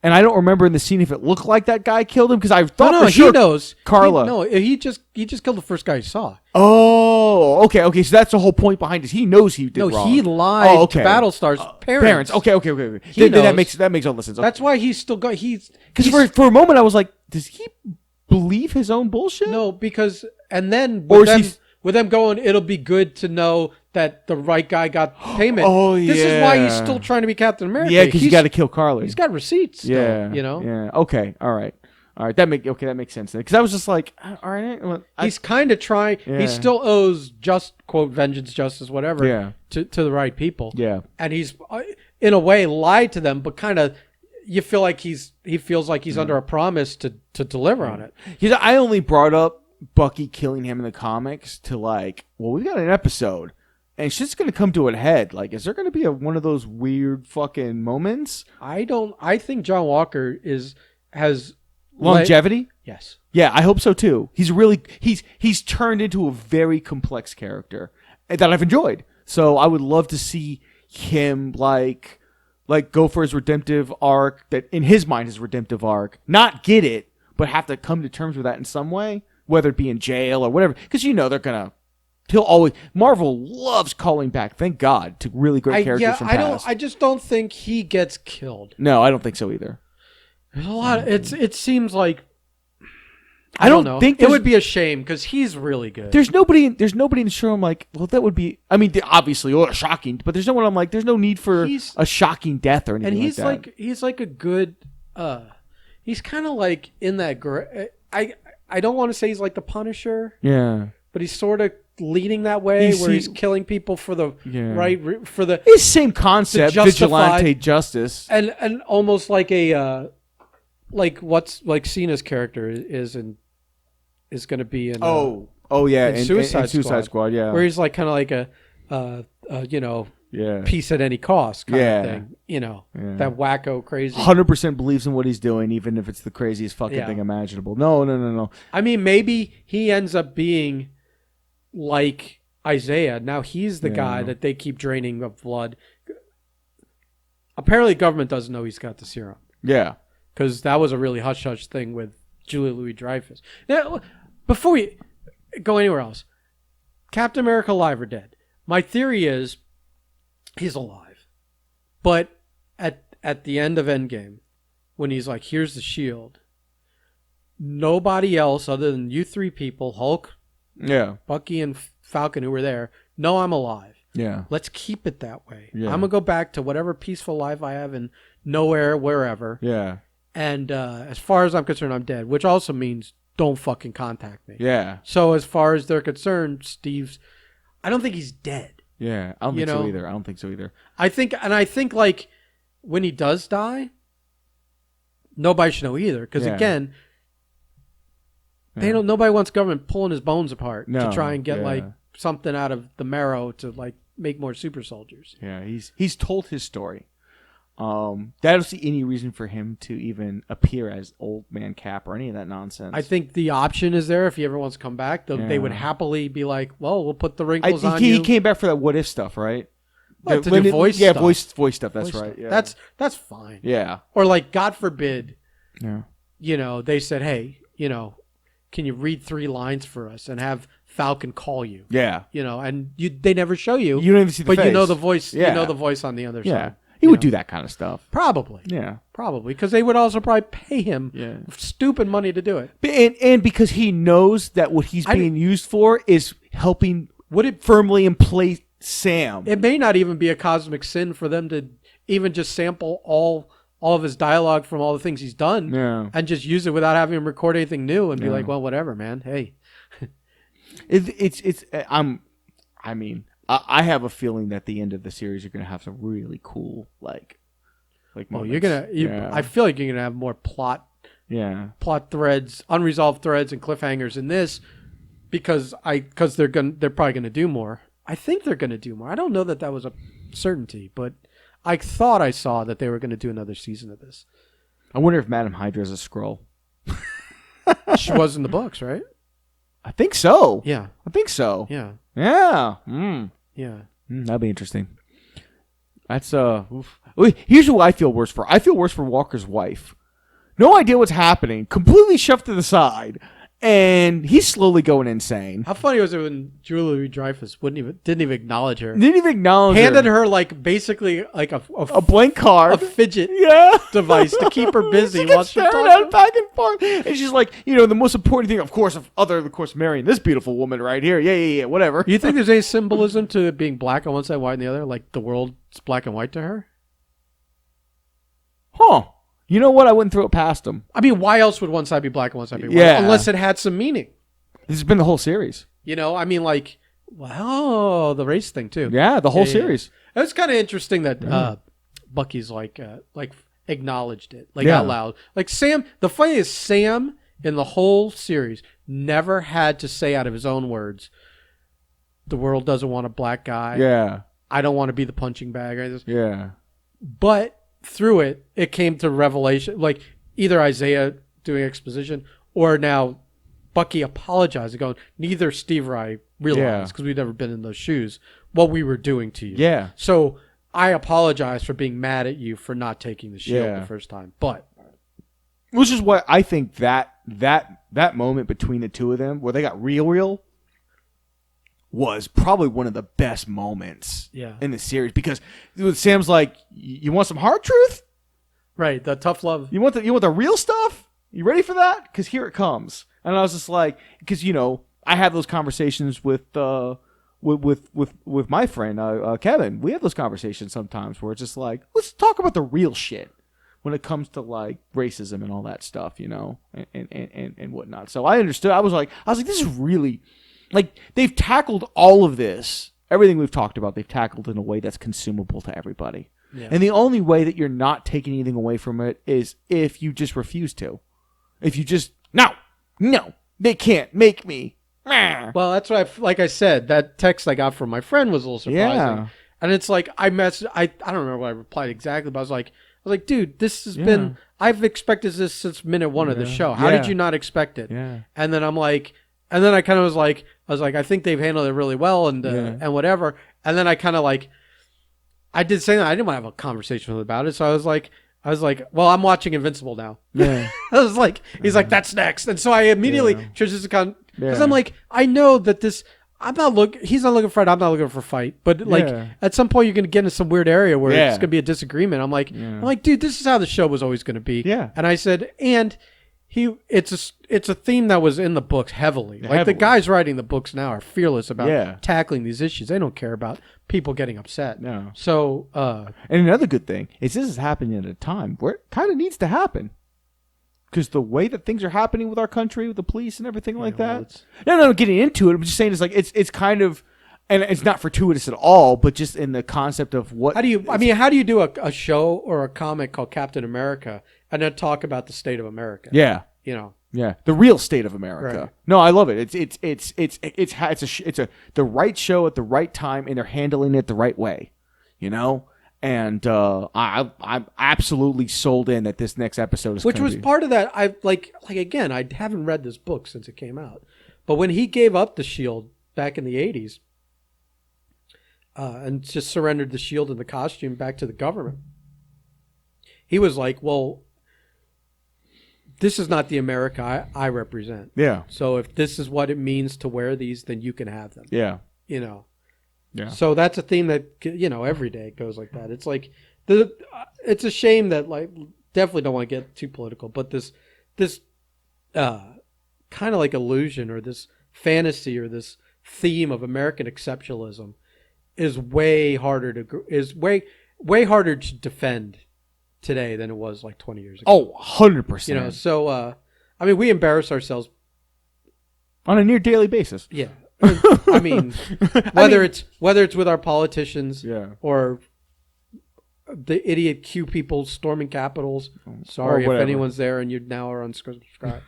S2: And I don't remember in the scene if it looked like that guy killed him because I thought for sure
S1: he knows
S2: Carla.
S1: He just killed the first guy he saw.
S2: Oh, okay. So that's the whole point behind it. He knows he did wrong.
S1: No, he lied to Battlestar's parents.
S2: Okay. That makes all the sense. Okay.
S1: That's why he's still got.
S2: Because for a moment I was like, does he believe his own bullshit?
S1: No, because with them going, it'll be good to know that the right guy got payment. This is why he's still trying to be Captain America.
S2: Yeah, because he's got to kill Carly.
S1: He's got receipts. Still,
S2: Yeah. Okay. All right. That makes sense then. Because I was just like, all right.
S1: He's kind of trying.
S2: Yeah.
S1: He still owes quote vengeance, justice, whatever.
S2: Yeah.
S1: To the right people.
S2: Yeah.
S1: And he's in a way lied to them, but kind of. You feel like he feels like he's under a promise to deliver on it.
S2: I only brought up Bucky killing him in the comics to we got an episode. And shit's going to come to a head. Like, is there going to be one of those weird fucking moments?
S1: I think John Walker has
S2: longevity.
S1: Yes.
S2: Yeah, I hope so too. He's turned into a very complex character that I've enjoyed. So I would love to see him go for his redemptive arc, that in his mind his redemptive arc, not get it, but have to come to terms with that in some way, whether it be in jail or whatever. Because they're gonna. He'll always. Marvel loves calling back. Thank God to really great characters from past.
S1: I just don't think he gets killed.
S2: No, I don't think so either.
S1: There's a lot. It seems like.
S2: I don't think
S1: it would be a shame because he's really good.
S2: There's nobody in the show. I'm like, well, that would be. I mean, obviously, shocking. But there's no one. I'm like, there's no need for a shocking death or anything.
S1: And he's like a good. He's kind of like in that. I don't want to say he's like the Punisher.
S2: Yeah.
S1: But he's sort of leaning that way, where he's killing people for the for the.
S2: It's same concept, vigilante justice,
S1: and almost like a what's like Cena's character is going to be in.
S2: In Suicide Squad, yeah,
S1: where he's like kind of like a peace at any cost kind of thing, that wacko crazy.
S2: 100% believes in what he's doing, even if it's the craziest fucking thing imaginable. No.
S1: I mean, maybe he ends up being like Isaiah. Now he's the guy that they keep draining of blood. Apparently, government doesn't know he's got the serum.
S2: Yeah,
S1: because that was a really hush hush thing with Julia Louis-Dreyfus. Now, before we go anywhere else, Captain America alive or dead? My theory is he's alive, but at the end of Endgame, when he's like, "Here's the shield," nobody else other than you three people, Hulk.
S2: Yeah,
S1: Bucky and Falcon, who were there, know I'm alive.
S2: Yeah, let's
S1: keep it that way. I'm gonna go back to whatever peaceful life I have in nowhere, wherever.
S2: Yeah,
S1: And as far as I'm concerned, I'm dead, which also means don't fucking contact me.
S2: Yeah.
S1: So as far as they're concerned, I don't think he's dead.
S2: Yeah, I don't think so either. I don't think so either.
S1: I think like when he does die, nobody should know either. Because again, nobody wants government pulling his bones apart to try and get like something out of the marrow to like make more super soldiers.
S2: Yeah, he's told his story. I don't see any reason for him to even appear as Old Man Cap or any of that nonsense.
S1: I think the option is there if he ever wants to come back. They would happily be like, well, we'll put the wrinkles on you.
S2: He came back for that What If stuff, right?
S1: To do voice stuff.
S2: Yeah, voice stuff. That's right. Yeah.
S1: That's fine.
S2: Yeah.
S1: Or like, God forbid,
S2: yeah.
S1: They said, hey, can you read 3 lines for us and have Falcon call you?
S2: Yeah.
S1: And they never show you.
S2: You don't even see the face.
S1: But you know the voice. Yeah. You know the voice on the other side.
S2: He would do that kind of stuff.
S1: Probably.
S2: Yeah.
S1: Probably. Because they would also probably pay him stupid money to do it.
S2: And because he knows that what he's being used for is helping firmly in place Sam.
S1: It may not even be a cosmic sin for them to even just sample all of his dialogue from all the things he's done and just use it without having him record anything new and be like, well, whatever, man. Hey.
S2: I have a feeling that the end of the series are going to have some really cool like moments.
S1: I feel like you're going to have more plot threads, unresolved threads and cliffhangers in this because they're probably going to do more. I think they're going to do more. I don't know that was a certainty, but I thought I saw that they were going to do another season of this.
S2: I wonder if Madam Hydra is a Skrull.
S1: She was in the books, right?
S2: I think so.
S1: Yeah.
S2: I think so.
S1: Yeah.
S2: Yeah.
S1: Yeah.
S2: That'd be interesting. That's here's who I feel worse for. I feel worse for Walker's wife. No idea what's happening. Completely shoved to the side. And he's slowly going insane.
S1: How funny was it when Julia Louis-Dreyfus didn't even acknowledge her?
S2: Handed
S1: her like basically like
S2: a blank card,
S1: a fidget device to keep her busy while she talks
S2: back and forth. And she's like, the most important thing, of course, marrying this beautiful woman right here. Yeah, whatever.
S1: You think there's any symbolism to it being black on one side, white on the other? Like the world's black and white to her?
S2: Huh. You know what? I wouldn't throw it past them.
S1: I mean, why else would one side be black and one side be white? Unless it had some meaning.
S2: This has been the whole series.
S1: I mean, like, wow, the race thing too.
S2: Yeah, the whole series.
S1: It was kind of interesting that Bucky's like acknowledged it out loud. Like Sam, the funny is Sam in the whole series never had to say out of his own words, "The world doesn't want a black guy."
S2: Yeah.
S1: I don't want to be the punching bag.
S2: Yeah.
S1: But through it came to revelation, like either Isaiah doing exposition or now Bucky apologizing, going, neither Steve or I realized, because we've never been in those shoes, what we were doing to you.
S2: Yeah.
S1: So I apologize for being mad at you for not taking the shield the first time. But
S2: which is what I think that moment between the two of them where they got real was probably one of the best moments in the series, because Sam's like, you want some hard truth?
S1: Right, the tough love.
S2: You want the real stuff? You ready for that? Because here it comes. And I was just like, because I have those conversations with my friend Kevin. We have those conversations sometimes where it's just like, let's talk about the real shit when it comes to like racism and all that stuff, and whatnot. So I understood. I was like, this is really. Like, they've tackled all of this. Everything we've talked about, they've tackled in a way that's consumable to everybody. Yeah. And the only way that you're not taking anything away from it is if you just refuse to. If you just, no, they can't make me.
S1: Well, that's what like I said, that text I got from my friend was a little surprising. Yeah. And it's like, I don't remember what I replied exactly, but I was like, dude, this has been, I've expected this since minute 1 of the show. How did you not expect it?
S2: Yeah.
S1: And then I'm like, and then I kind of was like, I think they've handled it really well and whatever. And then I kind of like, I did say that I didn't want to have a conversation with him about it. So I was like, well, I'm watching Invincible now.
S2: Yeah.
S1: I was like, he's like, that's next. And so I immediately chose this because I'm like, I know that this, he's not looking for fight. I'm not looking for a fight. But like at some point you're going to get into some weird area where it's going to be a disagreement. I'm like, dude, this is how the show was always going to be.
S2: Yeah.
S1: And I said, it's a theme that was in the books heavily. Like the guys writing the books now are fearless about tackling these issues. They don't care about people getting upset.
S2: No.
S1: So
S2: and another good thing is this is happening at a time where it kind of needs to happen. because the way that things are happening with our country, with the police and everything like
S1: well,
S2: that. No, getting into it. I'm just saying it's like it's kind of, and it's not fortuitous at all, but just in the concept of what.
S1: How do you do a show or a comic called Captain America and then talk about the state of America?
S2: Yeah.
S1: You know.
S2: Yeah, the real state of America.
S1: Right.
S2: No, I love it. It's the right show at the right time, and they're handling it the right way, you know. And I'm absolutely sold in that this next episode is.
S1: Which was part of that. I like again. I haven't read this book since it came out, but when he gave up the shield back in the '80s, and just surrendered the shield and the costume back to the government, he was like, well. This is not the America I represent.
S2: Yeah.
S1: So if this is what it means to wear these, then you can have them.
S2: Yeah.
S1: You know.
S2: Yeah.
S1: So that's a theme that, you know, every day it goes like that. It's like it's a shame that, like, definitely don't want to get too political, but this kind of like illusion or this fantasy or this theme of American exceptionalism is way harder to defend today than it was like 20 years ago.
S2: Oh, 100%.
S1: You know, so I mean, we embarrass ourselves
S2: on a near daily basis.
S1: Yeah. I mean, whether it's with our politicians, or the idiot Q people storming capitals. Sorry if anyone's there and you now are unsubscribed.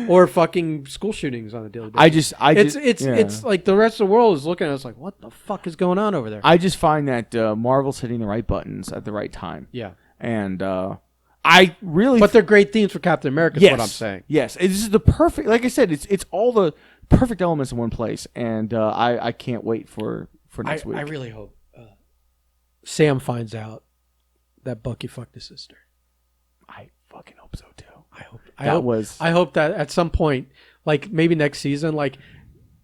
S1: Or fucking school shootings on a daily basis. It's like the rest of the world is looking at us like, what the fuck is going on over there?
S2: I just find that Marvel's hitting the right buttons at the right time.
S1: Yeah.
S2: And I really...
S1: But they're great themes for Captain America is what I'm saying.
S2: Yes. This is the perfect... Like I said, it's all the perfect elements in one place. And I can't wait for next week.
S1: I really hope Sam finds out that Bucky fucked his sister.
S2: I fucking hope so, too.
S1: I hope that at some point, like maybe next season, like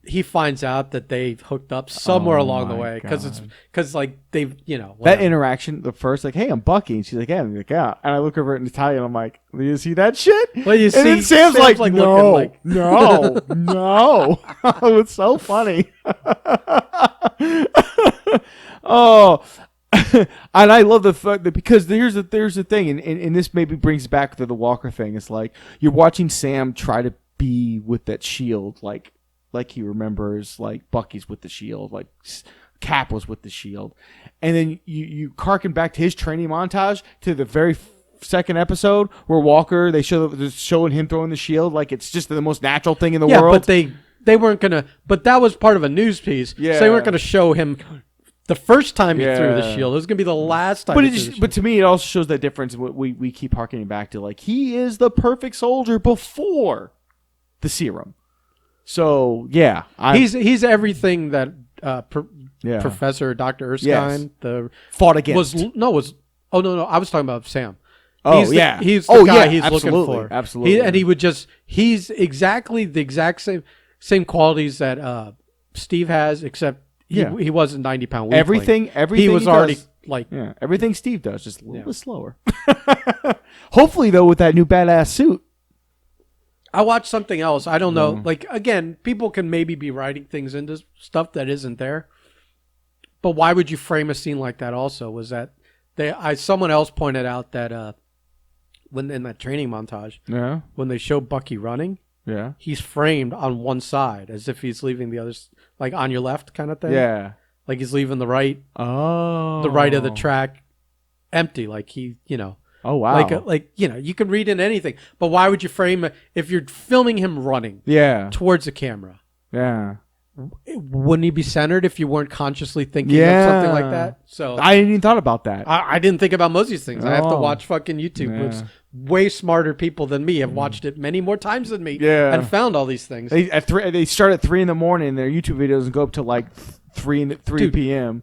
S1: he finds out that they hooked up somewhere along the way, because like they've, you know,
S2: whatever. That interaction, the first, like, hey, I'm Bucky, and she's like, yeah, and like, yeah, and I look over at Natalia, and I'm like, do you see that shit?
S1: Well, you see,
S2: and then Sam's like, no,
S1: like...
S2: no, no. It's so funny. Oh. And I love the fact that, because there's the thing, and this maybe brings back to the Walker thing. It's like you're watching Sam try to be with that shield, like he remembers, like Bucky's with the shield, like Cap was with the shield, and then you harken back to his training montage to the very second episode where Walker, they're showing him throwing the shield like it's just the most natural thing in the world.
S1: But they weren't gonna. But that was part of a news piece. Yeah, so they weren't gonna show him. The first time he threw the shield, it was going to be the last time.
S2: But to me, it also shows that difference. We keep harkening back to, like, he is the perfect soldier before the serum. So yeah,
S1: he's everything that Professor Dr. Erskine
S2: fought against.
S1: No. I was talking about Sam.
S2: Oh,
S1: he's
S2: he's
S1: the guy he's looking for.
S2: Absolutely,
S1: he's exactly the exact same qualities that Steve has, except. He wasn't 90-pound weakling.
S2: Everything
S1: he was already
S2: does,
S1: like
S2: everything Steve does, just a little bit slower. Hopefully, though, with that new badass suit.
S1: I watched something else. I don't know. Like, again, people can maybe be writing things into stuff that isn't there. But why would you frame a scene like that? Also, was that someone else pointed out that when in that training montage, when they show Bucky running.
S2: Yeah,
S1: he's framed on one side as if he's leaving the other, like on your left kind of thing.
S2: Yeah,
S1: like he's leaving the right.
S2: Oh,
S1: the right of the track empty, like he, you know.
S2: Oh wow!
S1: Like you know, you can read in anything, but why would you frame it if you're filming him running?
S2: Yeah,
S1: towards the camera.
S2: Yeah,
S1: wouldn't he be centered if you weren't consciously thinking of something like that? So
S2: I didn't even thought about that.
S1: I didn't think about most of these things. I have to watch fucking YouTube. Yeah. Way smarter people than me have watched it many more times than me and found all these things.
S2: They start at 3 a.m. Their YouTube videos and go up to like 3 p.m.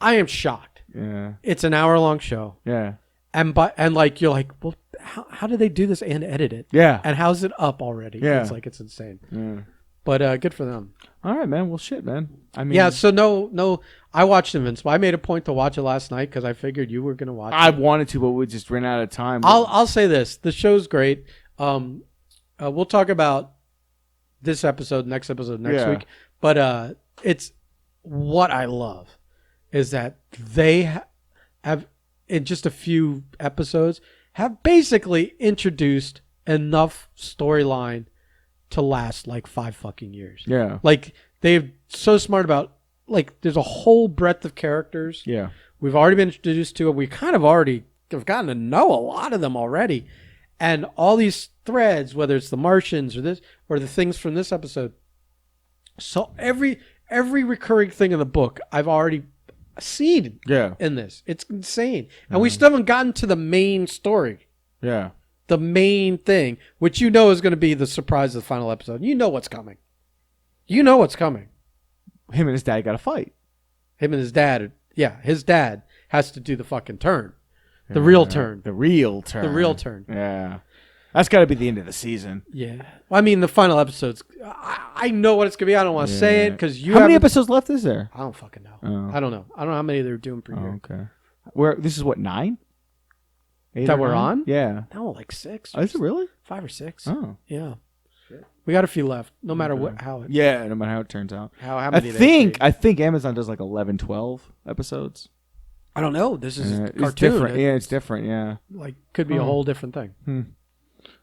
S1: I am shocked.
S2: Yeah, it's
S1: an hour-long show.
S2: Yeah,
S1: and like you're like, well, how did they do this and edit it?
S2: Yeah,
S1: and how's it up already?
S2: Yeah,
S1: it's like it's insane.
S2: Yeah.
S1: But good for them.
S2: All right, man. Well, shit, man. I mean,
S1: yeah. So no. I watched Invincible. I made a point to watch it last night because I figured you were going to watch it.
S2: I wanted to, but we just ran out of time.
S1: I'll say this: the show's great. We'll talk about this episode, next week. But it's what I love is that they have in just a few episodes, have basically introduced enough storyline to last like 5 fucking years.
S2: Yeah.
S1: Like, they're so smart about, like, there's a whole breadth of characters.
S2: Yeah.
S1: We've already been introduced to it. We kind of already have gotten to know a lot of them already. And all these threads, whether it's the Martians or this, or the things from this episode. So every recurring thing in the book, I've already seen in this. It's insane. And we still haven't gotten to the main story.
S2: Yeah.
S1: The main thing, which you know is going to be the surprise of the final episode. You know what's coming. You know what's coming.
S2: Him and his dad got to fight.
S1: Him and his dad. Yeah, his dad has to do the fucking turn. The real turn.
S2: The real turn.
S1: The real turn.
S2: Yeah. That's got to be the end of the season.
S1: Yeah. Well, I mean, the final episodes, I know what it's going to be. I don't want to say it because you
S2: How many episodes left is there?
S1: I don't fucking know.
S2: Oh.
S1: I don't know. I don't know how many they're doing per year.
S2: Okay. This is what, 9? 8
S1: that
S2: or
S1: we're
S2: 9?
S1: on?
S2: Yeah.
S1: No, like 6.
S2: Oh, is it really?
S1: 5 or 6.
S2: Oh.
S1: Yeah. We got a few left, no matter how
S2: no matter how it turns out.
S1: How many
S2: I think Amazon does like 11, 12 episodes.
S1: I don't know. This is a cartoon.
S2: It's different. It's different. Yeah.
S1: Like, could be a whole different thing.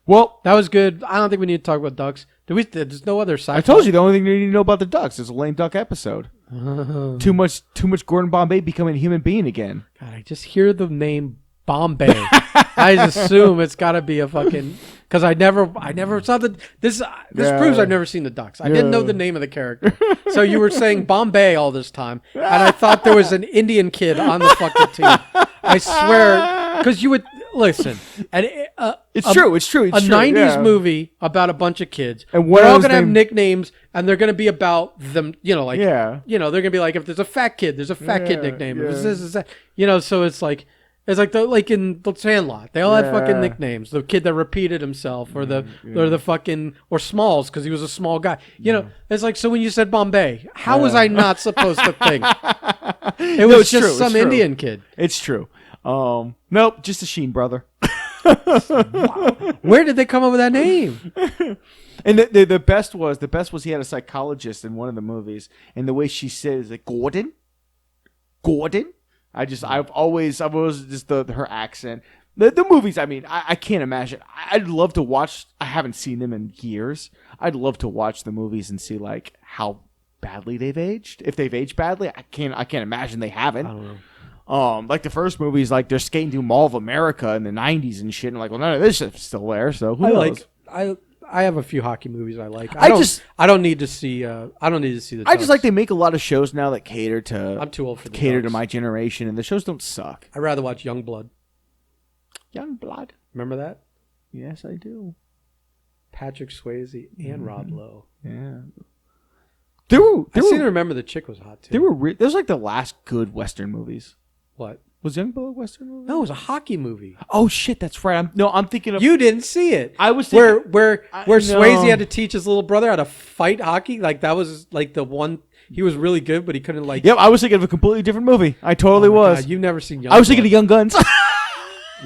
S2: Well,
S1: that was good. I don't think we need to talk about ducks. There's no other sci-fi.
S2: I told you the only thing you need to know about the ducks is a lame duck episode. Too much Gordon Bombay becoming a human being again.
S1: God, I just hear the name Bombay. I just assume it's got to be a fucking... Because I never saw this proves I've never seen the ducks. I didn't know the name of the character. So you were saying Bombay all this time, and I thought there was an Indian kid on the fucking team. I swear, because you would listen, and
S2: it's true. It's true.
S1: A 90s movie about a bunch of kids,
S2: and
S1: they're all gonna have nicknames, and they're gonna be about them. You know, like they're gonna be like, if there's a fat kid, there's a fat kid nickname. If it's this, that. You know, so it's like. It's like in the Sandlot, they all had fucking nicknames. The kid that repeated himself, or the fucking Smalls because he was a small guy. You know, it's like, so when you said Bombay, how was I not supposed to think it was just some Indian kid?
S2: It's true. Nope, just a Sheen brother.
S1: Where did they come up with that name?
S2: And the best was he had a psychologist in one of the movies, and the way she said it is like Gordon. I've always just her accent. The movies, I mean, I can't imagine. I'd love to watch. I haven't seen them in years. I'd love to watch the movies and see like how badly they've aged. If they've aged badly, I can't imagine they haven't.
S1: I don't know.
S2: Like the first movies, like they're skating through Mall of America in the 90s and shit. And like, well, none of this shit's still there. So who knows?
S1: I have a few hockey movies I like. I don't need to see the Ducks.
S2: I just like they make a lot of shows now that cater to.
S1: I'm too old for the
S2: cater
S1: Ducks.
S2: to my generation, and the shows don't suck.
S1: I'd rather watch Youngblood.
S2: Youngblood.
S1: Remember that?
S2: Yes, I do.
S1: Patrick Swayze and Rob Lowe.
S2: Yeah.
S1: I seem to remember the chick was hot too.
S2: There was like the last good Western movies.
S1: What?
S2: Was Youngblood a Western movie?
S1: No, it was a hockey movie.
S2: Oh shit, that's right. I'm thinking of.
S1: You didn't see it.
S2: I was thinking,
S1: where Swayze had to teach his little brother how to fight hockey. Like that was like the one he was really good, but he couldn't like.
S2: Yep, I was thinking of a completely different movie. I totally was.
S1: God, you've never seen Youngblood.
S2: I was thinking of Young Guns.
S1: Yeah.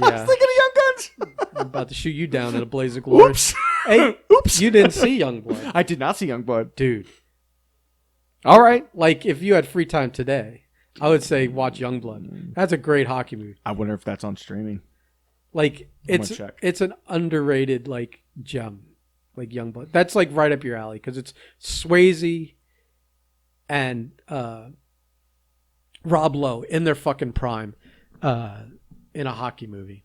S2: I was thinking of Young Guns.
S1: I'm about to shoot you down in a blaze of glory.
S2: Oops.
S1: Hey,
S2: oops.
S1: You didn't see Youngblood.
S2: I did not see Youngblood,
S1: dude.
S2: All right.
S1: Like if you had free time today. I would say watch Youngblood. That's a great hockey movie.
S2: I wonder if that's on streaming.
S1: Like it's an underrated like gem, like Youngblood. That's like right up your alley because it's Swayze and Rob Lowe in their fucking prime in a hockey movie.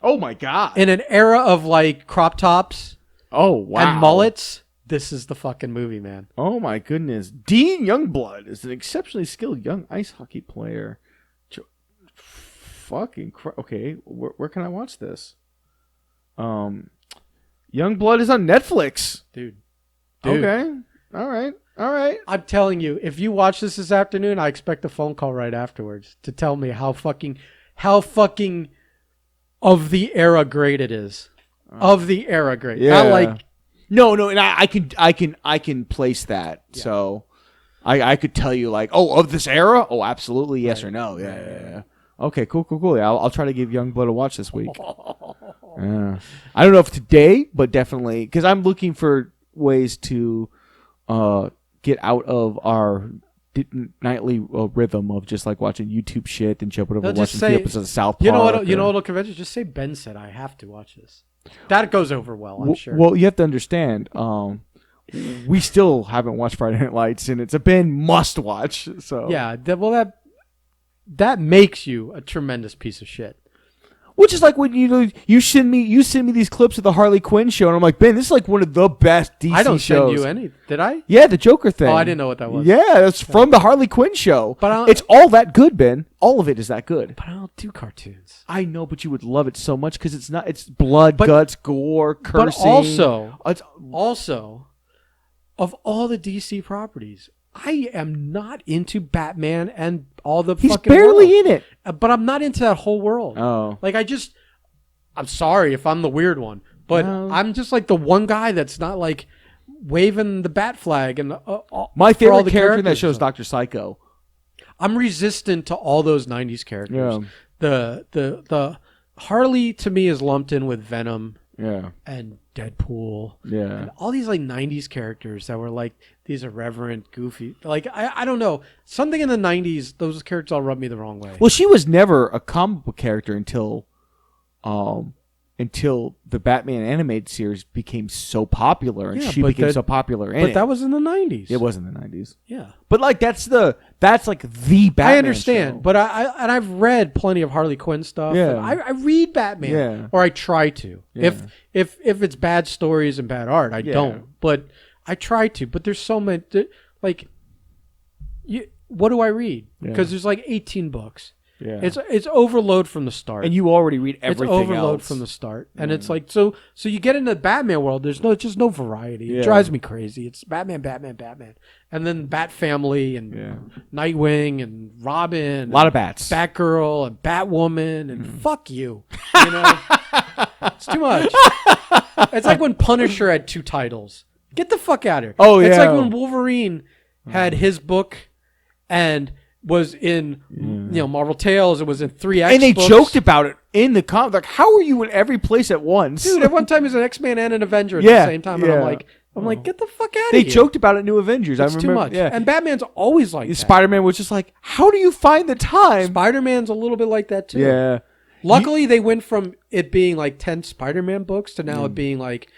S2: Oh my god!
S1: In an era of like crop tops.
S2: Oh wow!
S1: And mullets. This is the fucking movie, man.
S2: Oh my goodness. Dean Youngblood is an exceptionally skilled young ice hockey player. Okay, where can I watch this? Youngblood is on Netflix.
S1: Dude.
S2: Okay. All right.
S1: I'm telling you, if you watch this afternoon, I expect a phone call right afterwards to tell me how fucking of the era great it is. Of the era great.
S2: Yeah.
S1: Not like
S2: No, and I can place that. Yeah. So I could tell you like, of this era? Oh, absolutely, yes or no. Yeah. Okay, cool. Yeah, I'll try to give Youngblood a watch this week. Yeah. I don't know if today, but definitely because I'm looking for ways to get out of our nightly rhythm of just like watching YouTube shit and jumping over
S1: They'll just
S2: watching a few
S1: say-
S2: episodes of South Park.
S1: You know what'll convince you? Just say Ben said I have to watch this. That goes over well, I'm sure.
S2: Well, you have to understand. We still haven't watched Friday Night Lights, and it's a Ben must watch. So
S1: yeah, that makes you a tremendous piece of shit.
S2: which is like when you send me these clips of the Harley Quinn show, and I'm like, Ben, this is like one of the best DC shows.
S1: I don't send you any. Did I?
S2: Yeah, the Joker thing.
S1: Oh, I didn't know what that was.
S2: Yeah, that's from the Harley Quinn show.
S1: But
S2: it's all that good, Ben. All of it is that good.
S1: But I don't do cartoons.
S2: I know, but you would love it so much because it's blood, guts, gore, cursing.
S1: But also, of all the DC properties, I am not into Batman and all the
S2: he's
S1: fucking
S2: barely
S1: world.
S2: in it.
S1: But I'm not into that whole world.
S2: Oh.
S1: Like, I'm sorry if I'm the weird one, but I'm just like the one guy that's not like waving the bat flag. And
S2: my favorite
S1: all the
S2: character in that
S1: characters.
S2: show is Dr. Psycho.
S1: I'm resistant to all those 90s characters.
S2: Yeah.
S1: The Harley to me is lumped in with Venom.
S2: Yeah.
S1: And Deadpool.
S2: Yeah.
S1: And all these like 90s characters that were like these irreverent, goofy. Like, I don't know. Something in the 90s, those characters all rubbed me the wrong way.
S2: Well, she was never a comic book character until the Batman animated series became so popular, and she became so popular in it.
S1: But that was in the 90s.
S2: It was in the 90s.
S1: Yeah.
S2: But like that's like the Batman
S1: I understand,
S2: show.
S1: but I've read plenty of Harley Quinn stuff.
S2: Yeah.
S1: I read Batman, or I try to.
S2: Yeah.
S1: If it's bad stories and bad art, I don't. But I try to. But there's so many. Like, what do I read? Because there's like 18 books.
S2: Yeah.
S1: It's overload from the start.
S2: And you already read everything
S1: It's overload
S2: else.
S1: from the start. And it's like so you get into the Batman world, there's just no variety.
S2: Yeah.
S1: It drives me crazy. It's Batman. And then Bat Family and Nightwing and Robin.
S2: A lot of bats.
S1: Batgirl and Batwoman and fuck you. You know? It's too much. It's like when Punisher had 2 titles. Get the fuck out of here.
S2: Oh,
S1: It's
S2: yeah.
S1: like when Wolverine had his book and was in Marvel Tales. It was in 3 X
S2: and they
S1: books.
S2: joked about it in the comic. Like, how are you in every place at once?
S1: Dude, at one time he's an X-Man and an Avenger at the same time. And I'm like, get the fuck out of here.
S2: They joked about it in New Avengers.
S1: It's
S2: I remember.
S1: too much.
S2: Yeah.
S1: And Batman's always like that.
S2: Spider-Man was just like, how do you find the time?
S1: Spider-Man's a little bit like that too.
S2: Yeah.
S1: Luckily, they went from it being like 10 Spider-Man books to now it being like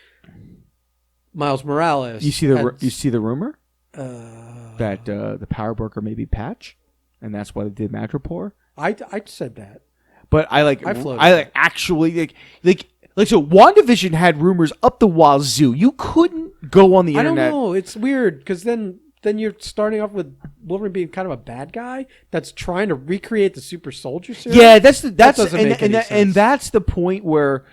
S1: Miles Morales.
S2: You see the rumor that the power broker may be Patch, and that's why they did Madripoor.
S1: I said that.
S2: But I actually like so WandaVision had rumors up the wazoo. You couldn't go on the internet.
S1: I don't know. It's weird because then you're starting off with Wolverine being kind of a bad guy that's trying to recreate the super soldier serum.
S2: Yeah, and that's the point where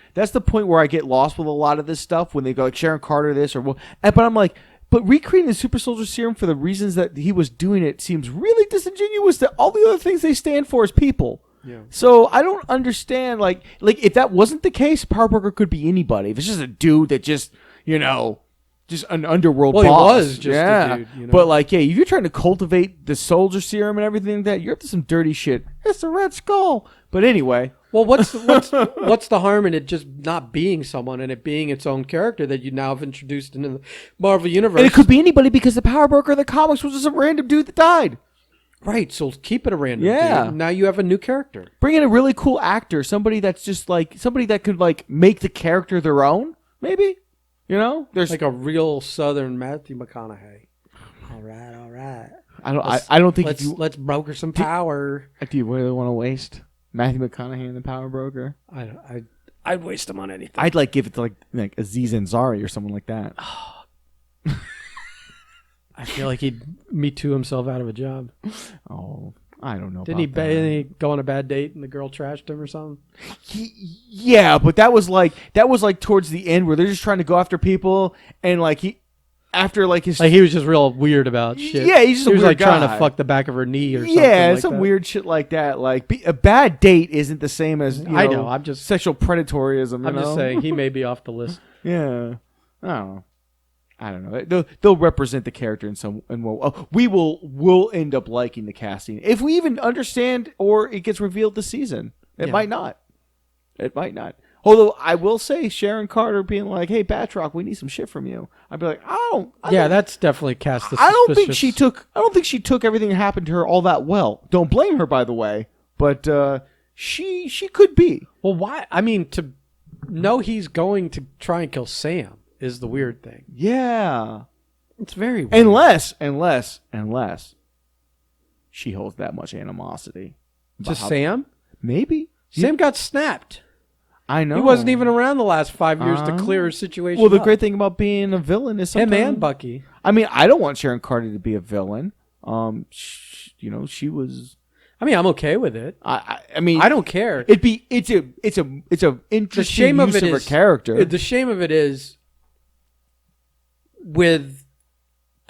S2: I get lost with a lot of this stuff when they go like Sharon Carter this but I'm like, but recreating the super soldier serum for the reasons that he was doing it seems really disingenuous to all the other things they stand for as people. Yeah. So I don't understand like if that wasn't the case, Power Broker could be anybody. If it's just a dude that just an underworld boss.
S1: He was just a dude. You know?
S2: But if you're trying to cultivate the soldier serum and everything like that, you're up to some dirty shit. It's a Red Skull. But anyway.
S1: Well, what's the harm in it just not being someone and it being its own character that you now have introduced into the Marvel Universe?
S2: And it could be anybody because the Power Broker in the comics was just a random dude that died.
S1: Right, so keep it a random dude. Now you have a new character.
S2: Bring in a really cool actor, somebody that's just somebody that could make the character their own, maybe. There's
S1: like a real Southern Matthew McConaughey. All right.
S2: I don't think
S1: let's broker some power.
S2: Do you really want to waste Matthew McConaughey in the Power Broker?
S1: I'd waste him on anything.
S2: I'd give it to like Aziz Ansari or someone like that.
S1: I feel like he'd Me Too himself out of a job.
S2: Oh, I don't know.
S1: Didn't he go on a bad date and the girl trashed him or something?
S2: Yeah, but that was like towards the end where they're just trying to go after people and he was just real weird about shit.
S1: Yeah, he was trying to fuck the back of her knee or something.
S2: Yeah, some weird shit like that. A bad date isn't the same as
S1: I know. I'm just
S2: sexual predatorism.
S1: I'm just saying he may be off the list.
S2: Yeah, I don't know. They'll represent the character in some, and we'll end up liking the casting if we even understand, or it gets revealed this season. It might not. It might not. Although I will say Sharon Carter being like, "Hey, Batroc, we need some shit from you." I'd be like,
S1: That's definitely cast the
S2: I don't
S1: suspicious.
S2: think she took everything that happened to her all that well. Don't blame her, by the way, but she could be.
S1: Well, why? I mean, to know he's going to try and kill Sam is the weird thing.
S2: Yeah,
S1: it's very weird.
S2: Unless she holds that much animosity.
S1: Just Sam?
S2: Maybe.
S1: Sam got snapped.
S2: I know.
S1: He wasn't even around the last 5 years to clear his situation.
S2: Well, the great thing about being a villain is sometimes...
S1: Him and Bucky.
S2: I mean, I don't want Sharon Carter to be a villain. She was...
S1: I mean, I'm okay with it.
S2: I mean...
S1: I don't care.
S2: It's a interesting use of her character.
S1: The shame of it is with...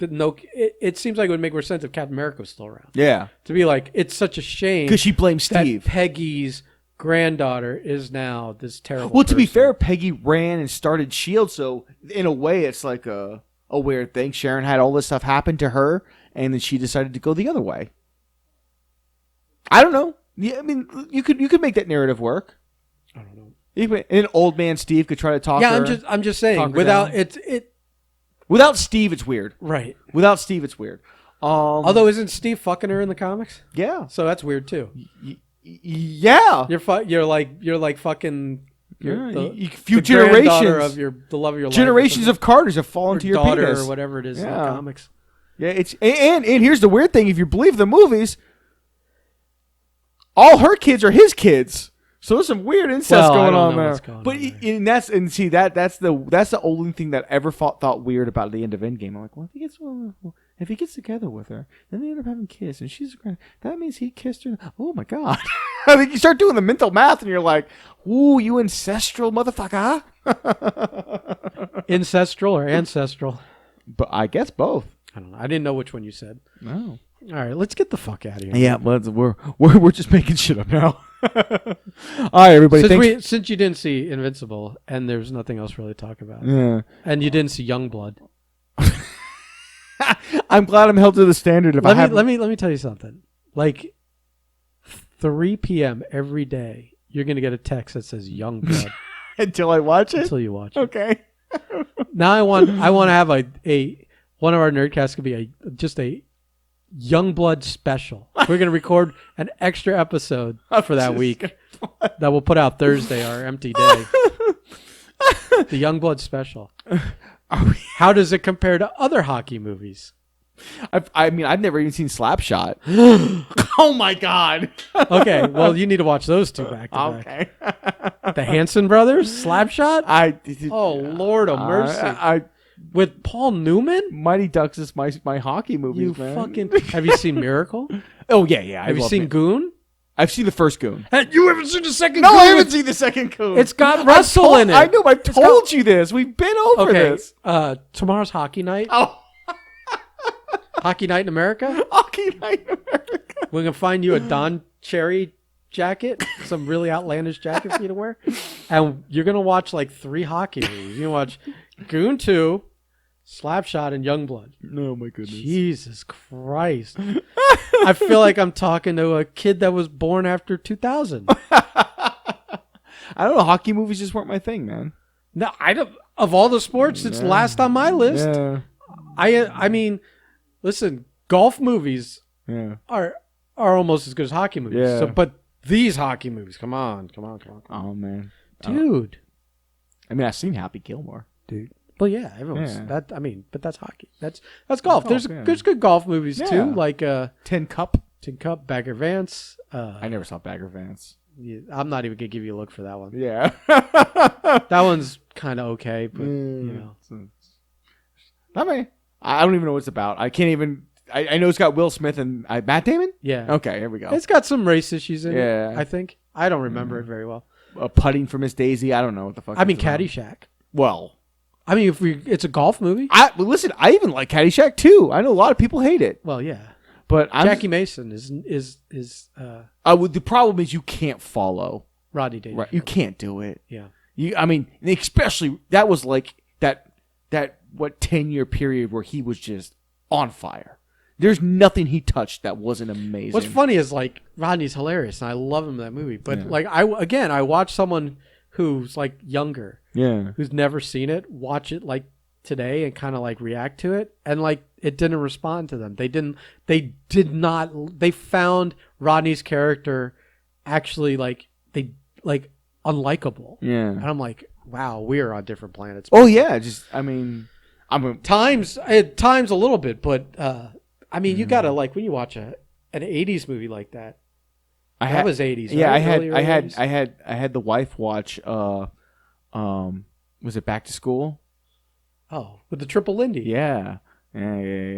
S1: It seems like it would make more sense if Captain America was still around.
S2: Yeah.
S1: To be like, it's such a shame...
S2: Because she blames Steve.
S1: Peggy's granddaughter is now this terrible
S2: Well, to be
S1: person.
S2: fair, Peggy ran and started S.H.I.E.L.D., so in a way it's like a weird thing. Sharon had all this stuff happen to her, and then she decided to go the other way. I don't know. Yeah, I mean, you could make that narrative work.
S1: I don't know.
S2: And old man Steve could try to talk her.
S1: Yeah, I'm just saying, without
S2: Without Steve, it's weird.
S1: Right.
S2: Without Steve, it's weird.
S1: Although, isn't Steve fucking her in the comics?
S2: Yeah.
S1: So that's weird too.
S2: Yeah.
S1: You're like fucking
S2: few generations
S1: of the love of your life.
S2: Generations of Carters have fallen to your
S1: daughter
S2: penis.
S1: or whatever it is in the comics.
S2: Yeah, it's and here's the weird thing: if you believe the movies, all her kids are his kids. So there's some weird incest going on there. That's the only thing that I ever thought weird about the end of Endgame. I'm like, well, if he gets together with her, then they end up having kids, and she's that means he kissed her. Oh my god! I think you start doing the mental math, and you're like, ooh, you ancestral motherfucker.
S1: Ancestral or ancestral?
S2: But I guess both.
S1: I don't know. I didn't know which one you said.
S2: No.
S1: All right, let's get the fuck out of here.
S2: Yeah, we're just making shit up now. All right, everybody.
S1: Since you didn't see Invincible and there's nothing else really to talk about.
S2: Yeah.
S1: And you didn't see Youngblood.
S2: I'm glad I'm held to the standard.
S1: Let me tell you something. Like 3 p.m. every day, you're gonna get a text that says Youngblood.
S2: Until I watch it.
S1: Until you watch it.
S2: Okay.
S1: Now I want to have a one of our nerdcasts could be just a Youngblood special. We're going to record an extra episode for that week that we'll put out Thursday, our empty day. The Youngblood special. How does it compare to other hockey movies?
S2: I've never even seen Slapshot. Oh my god.
S1: Okay, well you need to watch those two back to back.
S2: Okay.
S1: The Hanson brothers, Slapshot? Oh Lord of mercy. With Paul Newman?
S2: Mighty Ducks is my hockey movies, man.
S1: Have you seen Miracle?
S2: Oh yeah.
S1: Have you seen Goon?
S2: I've seen the first Goon.
S1: You haven't seen the second
S2: Goon?
S1: No,
S2: I haven't seen the second Goon.
S1: It's got Russell in it.
S2: I know, I've told you this. We've been over this.
S1: Tomorrow's hockey night.
S2: Oh.
S1: Hockey night in America?
S2: Hockey night in America.
S1: We're going to find you a Don Cherry jacket, some really outlandish jacket for you to wear. And you're going to watch like 3 hockey movies. You're going to watch Goon 2, Slapshot, and Youngblood.
S2: Oh my goodness.
S1: Jesus Christ. I feel like I'm talking to a kid that was born after 2000.
S2: I don't know. Hockey movies just weren't my thing, man.
S1: No, I don't. Of all the sports, it's last on my list.
S2: Yeah.
S1: I mean, listen, golf movies are almost as good as hockey movies.
S2: Yeah.
S1: So, but these hockey movies, come on.
S2: Oh man,
S1: dude.
S2: I mean, I've seen Happy Gilmore,
S1: dude. Well, yeah, everyone's that. I mean, but that's hockey. That's golf. There's good golf movies too, like
S2: Tin Cup,
S1: Bagger Vance.
S2: I never saw Bagger Vance.
S1: Yeah, I'm not even gonna give you a look for that one.
S2: Yeah,
S1: that one's kind of okay, but you know,
S2: I mean, I don't even know what it's about. I can't even. I know it's got Will Smith and Matt Damon.
S1: Yeah.
S2: Okay, here we go.
S1: It's got some race issues in
S2: it.
S1: I think. I don't remember it very well.
S2: Putting for Miss Daisy. I don't know what the fuck.
S1: I mean, Caddyshack.
S2: Well,
S1: I mean, it's a golf movie.
S2: Listen, I even like Caddyshack too. I know a lot of people hate it.
S1: Well, yeah,
S2: but
S1: Jackie Mason is.
S2: The problem is you can't follow
S1: Rodney Dangerfield.
S2: Right, you can't do it.
S1: Yeah.
S2: I mean, especially that was like that 10-year period where he was just on fire. There's nothing he touched that wasn't amazing.
S1: What's funny is like Rodney's hilarious and I love him in that movie. But like I watched someone who's like younger, who's never seen it, watch it like today and kind of like react to it, and like it didn't respond to them. They found Rodney's character actually like unlikable.
S2: Yeah.
S1: And I'm like, wow, we are on different planets.
S2: Oh yeah, just I mean,
S1: times a little bit, but I mean, you gotta like when you watch an '80s movie like that. That was '80s.
S2: Yeah,
S1: right?
S2: I had the wife watch. Was it Back to School?
S1: Oh, with the Triple Lindy.
S2: Yeah.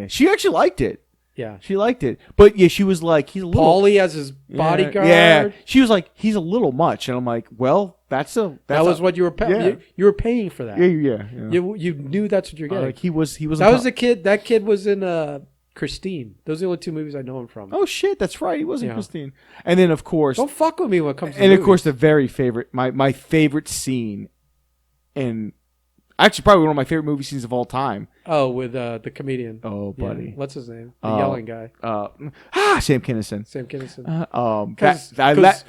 S2: She actually liked it.
S1: Yeah,
S2: she liked it. But yeah, she was like, he's a little.
S1: Paulie as his bodyguard.
S2: Yeah, she was like, he's a little much, and I'm like, well, that was
S1: what you were paying. You were paying for that.
S2: Yeah.
S1: You knew that's what you're getting.
S2: Like he was.
S1: That was the kid. That kid was in Christine. Those are the only two movies I know him from.
S2: Oh shit, that's right. He was in Christine. And then of course,
S1: don't fuck with me when it comes to
S2: and
S1: movies.
S2: Of course, the very favorite, my favorite scene, and actually probably one of my favorite movie scenes of all time.
S1: Oh, with the comedian.
S2: Oh, buddy,
S1: what's his name? The yelling guy.
S2: Sam Kinison.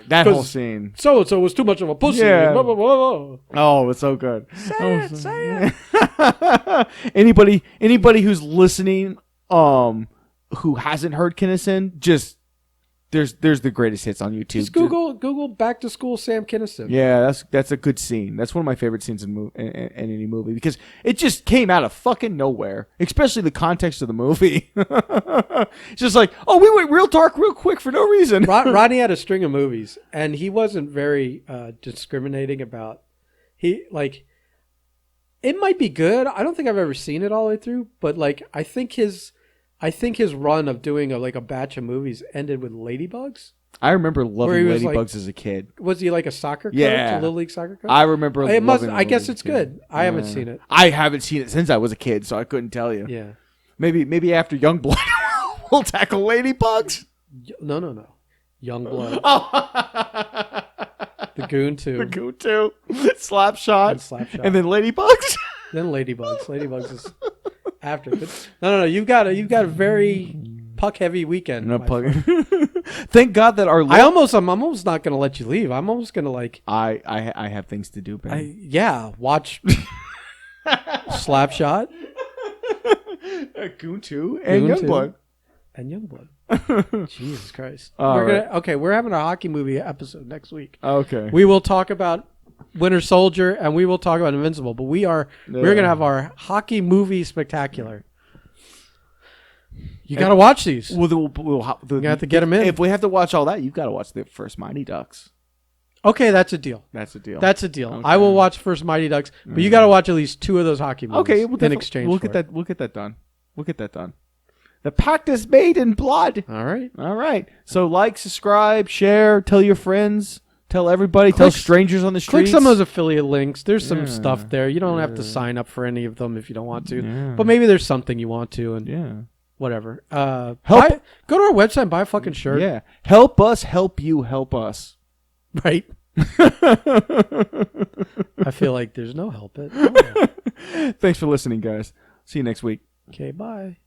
S2: That whole scene.
S1: So was too much of a pussy.
S2: Yeah.
S1: Blah, blah, blah, blah.
S2: Oh, it's so good.
S1: Say it.
S2: Anybody who's listening, who hasn't heard Kinison, just there's the greatest hits on YouTube.
S1: Just Google Back to School Sam Kinison.
S2: Yeah, that's a good scene. That's one of my favorite scenes in any movie because it just came out of fucking nowhere, especially the context of the movie. It's just like, oh, we went real dark real quick for no reason.
S1: Rodney had a string of movies, and he wasn't very discriminating about it might be good. I don't think I've ever seen it all the way through, but like I think his run of doing a batch of movies ended with Ladybugs.
S2: I remember loving Ladybugs
S1: like,
S2: as a kid.
S1: Was he like a soccer coach?
S2: Yeah.
S1: A Little League soccer coach?
S2: I remember
S1: I guess it's good. I haven't seen it.
S2: I haven't seen it since I was a kid, so I couldn't tell you.
S1: Yeah.
S2: Maybe after Youngblood we'll tackle Ladybugs.
S1: No. Youngblood.
S2: Oh.
S1: The Goon 2.
S2: The Goon 2. Slapshot.
S1: And
S2: And then Ladybugs.
S1: Then Ladybugs. Ladybugs is after. No. You've got a very puck heavy weekend.
S2: No puck. Thank God that I'm
S1: almost not going to let you leave. I'm almost going to
S2: I have things to do, Ben.
S1: Watch Slapshot.
S2: Goon 2 and Youngblood.
S1: And Youngblood. Jesus Christ. We're having a hockey movie episode next week.
S2: Okay.
S1: We will talk about Winter Soldier and we will talk about Invincible, but we're going to have our hockey movie spectacular. You got to watch these.
S2: We'll
S1: you have to get them in.
S2: If we have to watch all that, you've got to watch the first Mighty Ducks.
S1: Okay, that's a deal.
S2: Okay.
S1: I will watch first Mighty Ducks, but you got to watch at least 2 of those hockey movies.
S2: Okay,
S1: in exchange.
S2: We'll get that done. The pact is made in blood.
S1: All
S2: right. So subscribe, share, tell your friends, tell everybody, tell strangers on the streets.
S1: Click some of those affiliate links. There's some stuff there. You don't have to sign up for any of them if you don't want to.
S2: Yeah.
S1: But maybe there's something you want to, and whatever. Go to our website and buy a fucking shirt.
S2: Yeah. Help us help you help us.
S1: Right. I feel like there's no help it.
S2: Thanks for listening, guys. See you next week.
S1: Okay, bye.